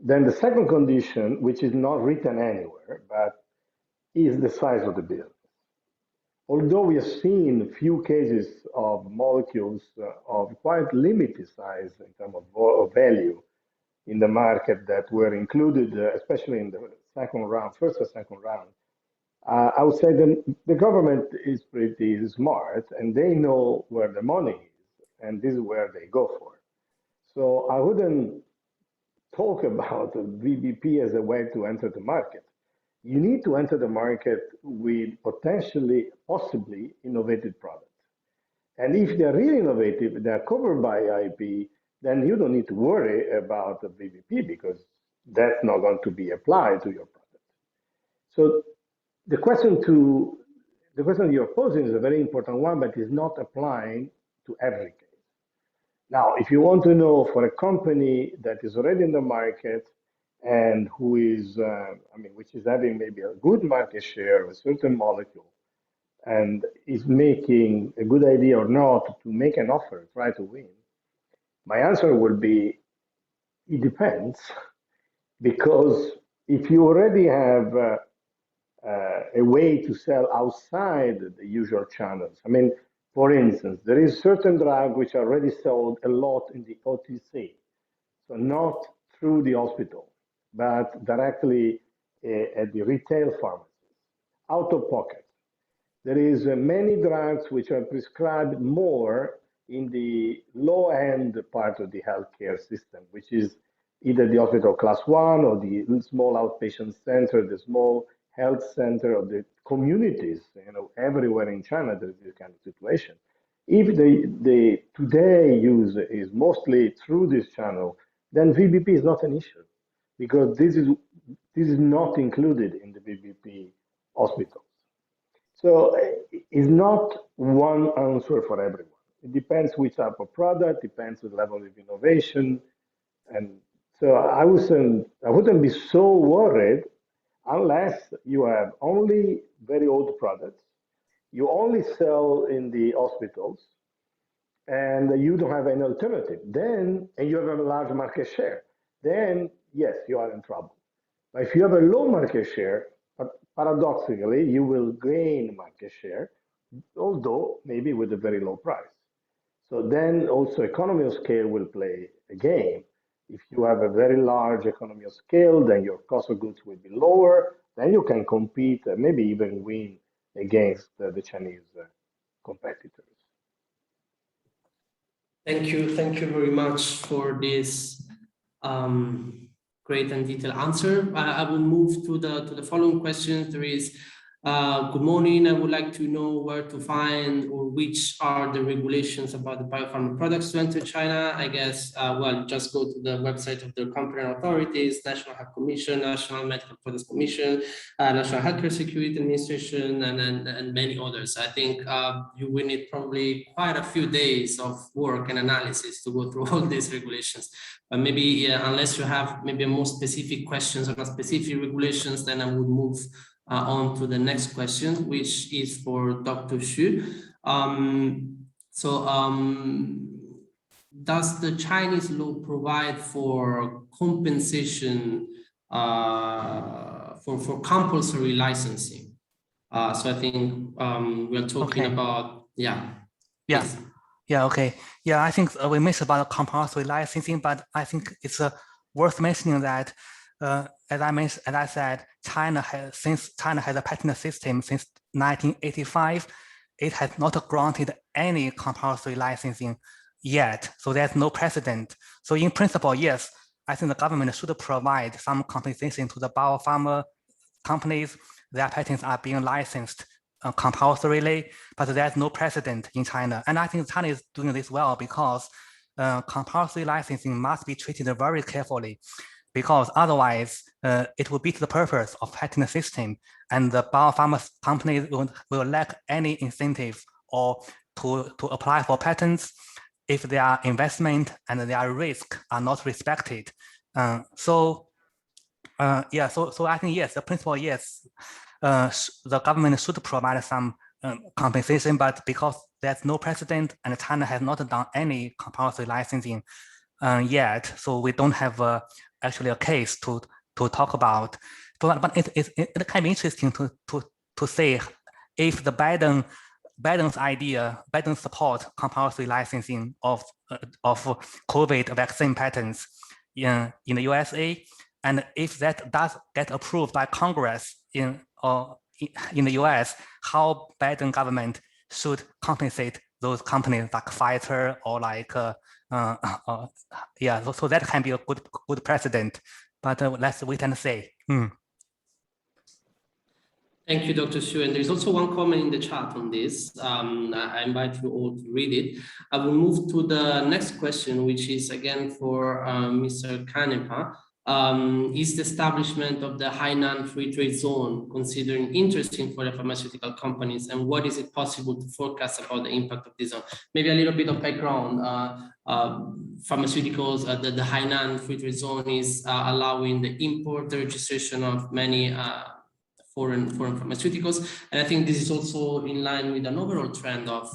E: Then the second condition, which is not written anywhere, but is the size of the business. Although we have seen few cases of molecules of quite limited size in terms of value in the market that were included, especially in the second round, first or second round, I would say the government is pretty smart and they know where the money is, and this is where they go for. So I wouldn't talk about VBP as a way to enter the market. You need to enter the market with possibly innovative products. And if they're really innovative, they're covered by IP, then you don't need to worry about the VBP because that's not going to be applied to your product. So the question you're posing is a very important one, but is not applying to every case. Now, if you want to know for a company that is already in the market and who is, which is having maybe a good market share of a certain molecule and is making a good idea or not to make an offer, try to win, my answer would be, it depends, because if you already have a way to sell outside the usual channels, for instance, there is certain drugs which are already sold a lot in the OTC, so not through the hospital, but directly at the retail pharmacies, out of pocket. There is many drugs which are prescribed more in the low-end part of the healthcare system, which is either the hospital class 1 or the small outpatient center, the small health center of the communities. Everywhere in China there is this kind of situation. If the today use is mostly through this channel, then VBP is not an issue because this is not included in the VBP hospitals. So it's not one answer for everyone. It depends which type of product, depends on the level of innovation. And so I wouldn't be so worried unless you have only very old products, you only sell in the hospitals, and you don't have any alternative. Then, and you have a large market share, then yes, you are in trouble. But if you have a low market share, paradoxically, you will gain market share, although maybe with a very low price. So then also economy of scale will play a game. If you have a very large economy of scale, then your cost of goods will be lower, then you can compete, maybe even win against the Chinese competitors.
A: Thank you very much for this great and detailed answer. I will move to the following questions. There is, good morning. I would like to know where to find or which are the regulations about the biopharma products to enter China. I guess, just go to the website of the competent authorities, National Health Commission, National Medical Products Commission, National Healthcare Security Administration, and many others. I think you will need probably quite a few days of work and analysis to go through all these regulations. But maybe unless you have maybe more specific questions on specific regulations, then I would move on to the next question, which is for Dr. Xu. Does the Chinese law provide for compensation for compulsory licensing? So I think we're talking about,
F: I think we missed about compulsory licensing, but I think it's worth mentioning that as I said, China has a patent system since 1985. It has not granted any compulsory licensing yet, so there's no precedent. So in principle, yes, I think the government should provide some compensation to the biopharma companies. Their patents are being licensed compulsorily, but there's no precedent in China. And I think China is doing this well because compulsory licensing must be treated very carefully, because otherwise it will beat the purpose of patent system, and the biopharma companies will lack any incentive or to apply for patents if their investment and their risk are not respected. So I think yes, the principle yes, the government should provide some compensation, but because there's no precedent and China has not done any compulsory licensing yet, so we don't have actually a case to talk about. But it can be interesting to say if the Biden's idea, Biden support compulsory licensing of COVID vaccine patents in the USA, and if that does get approved by Congress in the US, how Biden government should compensate those companies like Pfizer or like so that can be a good precedent. But let's wait and see.
A: Thank you, Dr. Xu. And there's also one comment in the chat on this. I invite you all to read it. I will move to the next question, which is again for Mr. Canepa. Is the establishment of the Hainan Free Trade Zone considering interesting for the pharmaceutical companies, and what is it possible to forecast about the impact of this zone? Maybe a little bit of background. Pharmaceuticals, the Hainan Free Trade Zone is allowing the import, the registration of many foreign pharmaceuticals, and I think this is also in line with an overall trend of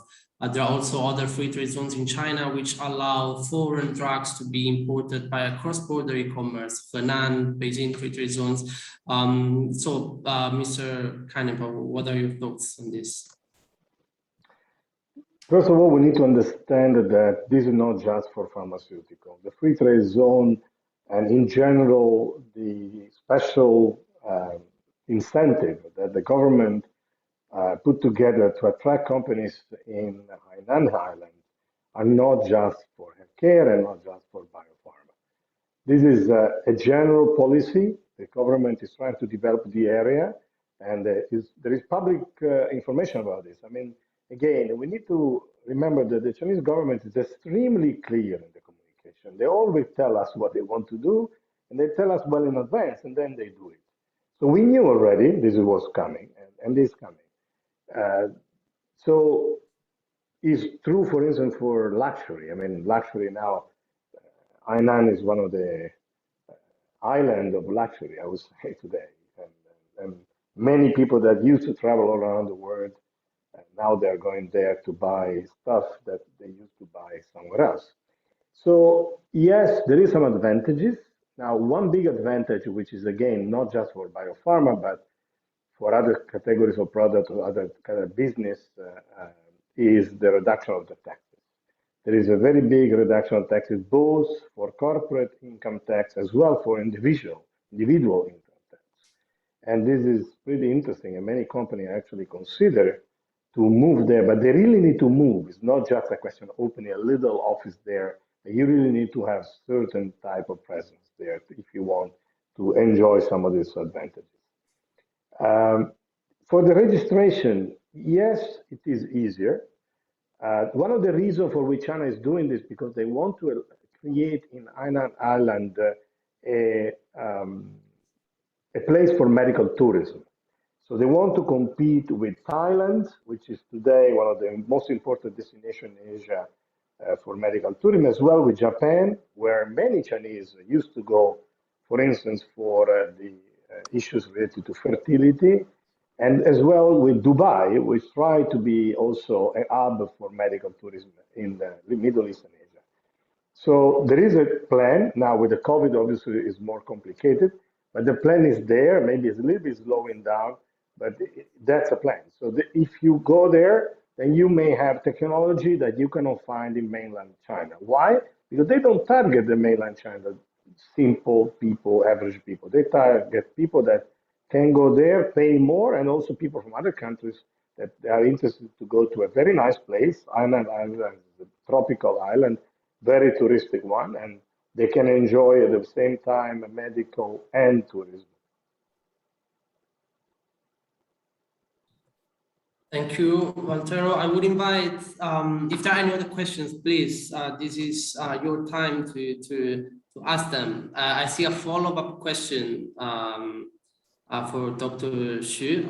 A: there are also other free trade zones in China which allow foreign drugs to be imported by a cross-border e-commerce, Henan, Beijing free trade zones. Mr. Canepa, what are your thoughts on this?
E: First of all, we need to understand that this is not just for pharmaceuticals. The free trade zone and in general, the special incentive that the government put together to attract companies in Hainan Island are not just for healthcare and not just for biopharma. This is a general policy. The government is trying to develop the area, and there is public information about this. I mean, again, we need to remember that the Chinese government is extremely clear in the communication. They always tell us what they want to do, and they tell us well in advance, and then they do it. So we knew already this was coming, and is coming. So it's true, for instance, for luxury. I mean, luxury now, Hainan is one of the island of luxury, I would say today. And many people that used to travel all around the world, now they're going there to buy stuff that they used to buy somewhere else. So yes, there is some advantages. Now, one big advantage, which is again, not just for biopharma, but for other categories of products or other kind of business, is the reduction of the taxes. There is a very big reduction of taxes, both for corporate income tax as well for individual income tax. And this is pretty interesting, and many companies actually consider to move there, but they really need to move. It's not just a question of opening a little office there. You really need to have certain type of presence there if you want to enjoy some of these advantages. For the registration, yes, it is easier. One of the reasons for which China is doing this because they want to create in Hainan Island a place for medical tourism. So they want to compete with Thailand, which is today one of the most important destinations in Asia for medical tourism, as well with Japan, where many Chinese used to go, for instance, for the issues related to fertility, and as well with Dubai, which try to be also a hub for medical tourism in the Middle East and Asia. So there is a plan. Now with the COVID, obviously, is more complicated, but the plan is there. Maybe it's a little bit slowing down, but that's a plan. So if you go there, then you may have technology that you cannot find in mainland China. Why? Because they don't target the mainland China, simple people, average people. They target people that can go there, pay more, and also people from other countries that are interested to go to a very nice place. Hainan Island is a tropical island, very touristic one, and they can enjoy at the same time medical and tourism.
A: Thank you, Waltero. I would invite, if there are any other questions, please, this is your time to ask them. I see a follow-up question for Dr. Xu.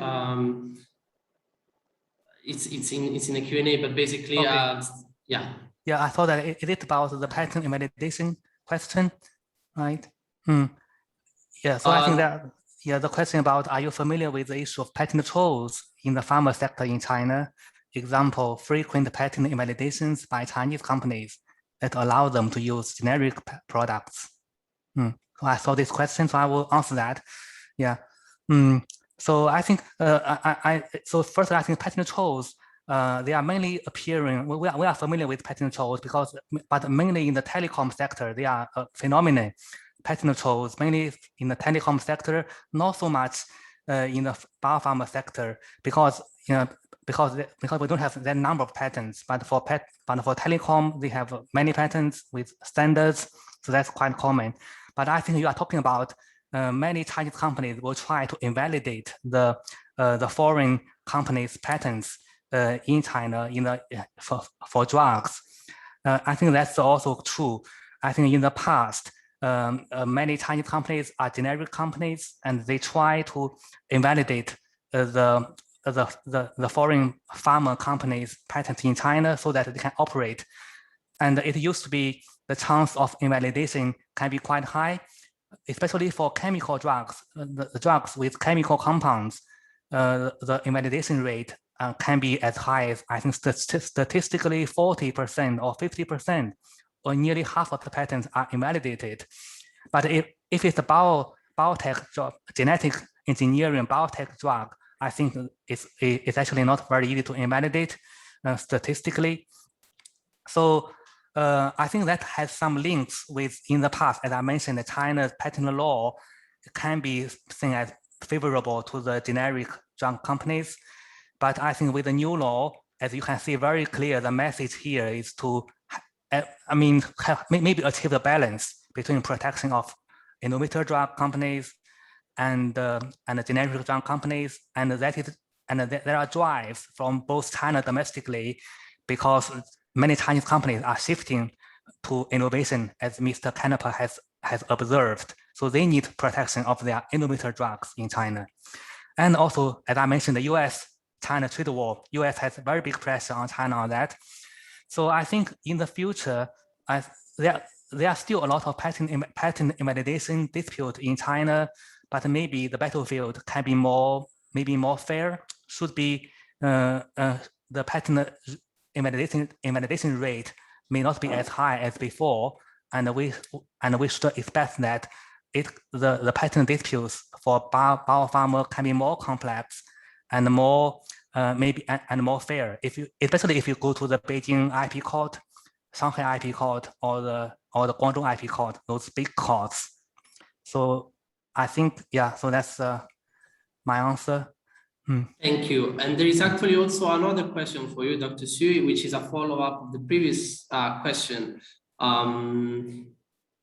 A: it's in a Q&A, but basically,
F: okay.
A: yeah.
F: Yeah, I thought that it is about the patent invalidation question, right? Yeah, so I think that, yeah, the question about, are you familiar with the issue of patent trolls in the pharma sector in China? Example, frequent patent invalidations by Chinese companies that allow them to use generic products. So I saw this question, so I will answer that. Yeah. So I think, so first, I think patent trolls, they are mainly appearing, we are familiar with patent trolls but mainly in the telecom sector, they are a phenomenon. Patent trolls, mainly in the telecom sector, not so much in the biopharma sector, because we don't have that number of patents. But for telecom, they have many patents with standards, so that's quite common. But I think you are talking about many Chinese companies will try to invalidate the foreign companies' patents in China for drugs. I think that's also true. I think in the past, many Chinese companies are generic companies, and they try to invalidate the foreign pharma companies' patents in China so that they can operate. And it used to be the chance of invalidation can be quite high, especially for chemical drugs. The drugs with chemical compounds, the invalidation rate can be as high as, I think, statistically 40% or 50%, or nearly half of the patents are invalidated. But if it's a biotech drug, genetic engineering biotech drug, I think it's actually not very easy to invalidate statistically. So I think that has some links with, in the past, as I mentioned, China's patent law can be seen as favorable to the generic drug companies. But I think with the new law, as you can see very clear, the message here is to, maybe achieve a balance between protection of innovator drug companies and the generic drug companies, and there are drives from both China domestically, because many Chinese companies are shifting to innovation, as Mr. Canepa has observed. So they need protection of their innovator drugs in China. And also, as I mentioned, the US-China trade war, US has very big pressure on China on that. So I think in the future, there are still a lot of patent invalidation dispute in China, but maybe the battlefield can be maybe more fair. Should be the patent invalidation rate may not be as high as before, and we should expect that the patent disputes for biopharma can be more complex and more more fair. Especially if you go to the Beijing IP court, Shanghai IP court, or the Guangdong IP court, those big courts. So I think, yeah. So that's my answer.
A: Thank you. And there is actually also another question for you, Dr. Xu, which is a follow-up of the previous question.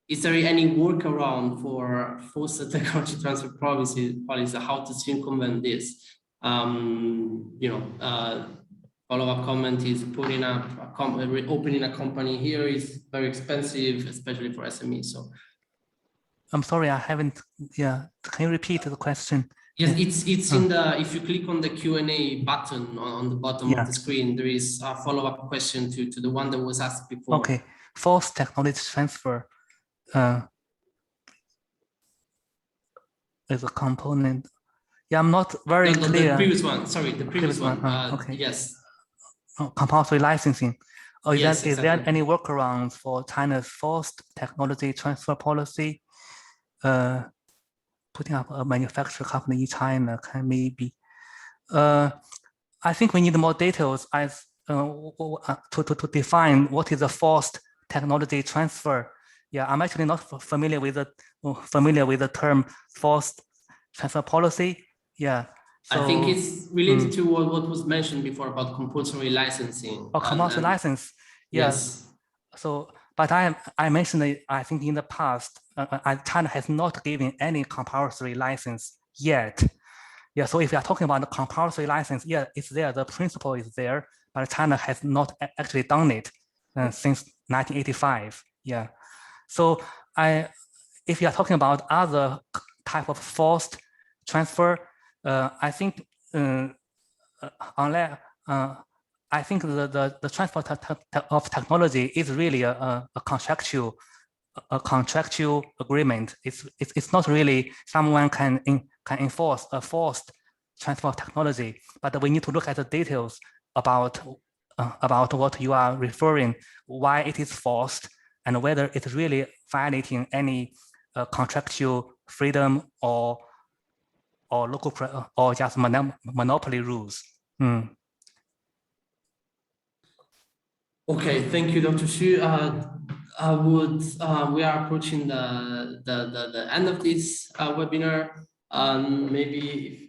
A: Is there any workaround for forced technology transfer policy, how to circumvent this? Follow-up comment is opening a company here is very expensive, especially for SMEs. So
F: I'm sorry, I haven't. Yeah, can you repeat the question?
A: Yes, it's in the, if you click on the Q&A button on the bottom of the screen, there is a follow-up question to the one that was asked before.
F: Okay, forced technology transfer is a component. Yeah, I'm not very clear.
A: The previous one, sorry, the previous one.
F: Okay.
A: Yes.
F: Compulsory licensing. Oh,
A: yes,
F: is there any workarounds for China's forced technology transfer policy? Putting up a manufacturing company in China can maybe. I think we need more details as to define what is a forced technology transfer. Yeah, I'm actually not familiar with the term forced transfer policy. Yeah. So,
A: I think it's related to what was mentioned before about compulsory licensing.
F: Oh, compulsory license. Yeah. Yes. So, but I mentioned that I think in the past, China has not given any compulsory license yet. Yeah. So if you are talking about the compulsory license, yeah, it's there. The principle is there, but China has not actually done it since 1985. Yeah. So if you are talking about other type of forced transfer, I think unless I think the transfer of technology is really a contractual agreement. It's not really someone can enforce a forced transfer of technology, but we need to look at the details about what you are referring, why it is forced, and whether it's really violating any contractual freedom or local or just monopoly rules.
A: Okay, thank you, Dr. Xu. We are approaching the end of this webinar. Maybe if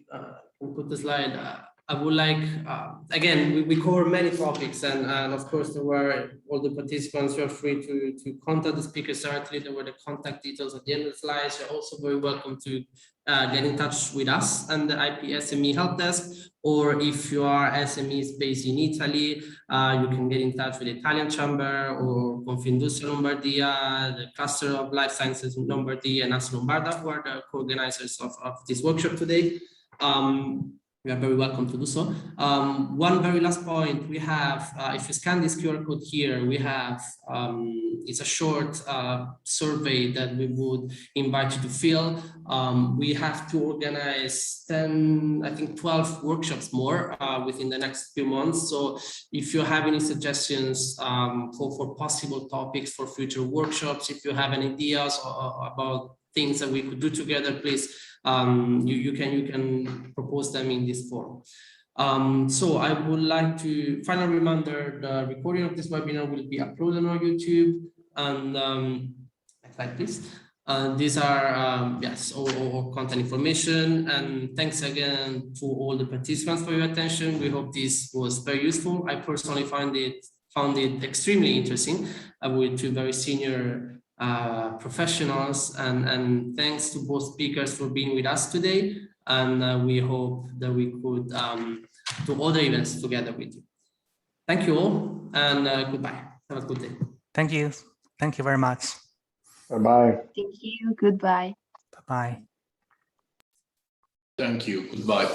A: we put the slide, I would like, again, we cover many topics, and of course there were all the participants who are free to contact the speakers directly. There were the contact details at the end of the slides. You're also very welcome to get in touch with us and the IP SME help desk, or if you are SMEs based in Italy, you can get in touch with the Italian Chamber or Confindustria Lombardia, the Cluster of Life Sciences in Lombardy, and us Lombarda, who are the co-organizers of this workshop today. You are very welcome to do so. One very last point, we have, if you scan this QR code here, we have, it's a short survey that we would invite you to fill. We have to organize 10, I think 12 workshops more within the next few months. So if you have any suggestions for possible topics for future workshops, if you have any ideas about things that we could do together, please, you can propose them in this form. So I would like to, final reminder, the recording of this webinar will be uploaded on YouTube, and next slide, please. These are, yes, all content information, and thanks again to all the participants for your attention. We hope this was very useful. I personally found it extremely interesting with two very senior professionals, and thanks to both speakers for being with us today, and we hope that we could do other events together with you. Thank you all, and goodbye. Have a good day.
F: Thank you very much.
E: Bye-bye.
D: Thank you. Goodbye.
F: Bye-bye.
C: Thank you. Goodbye.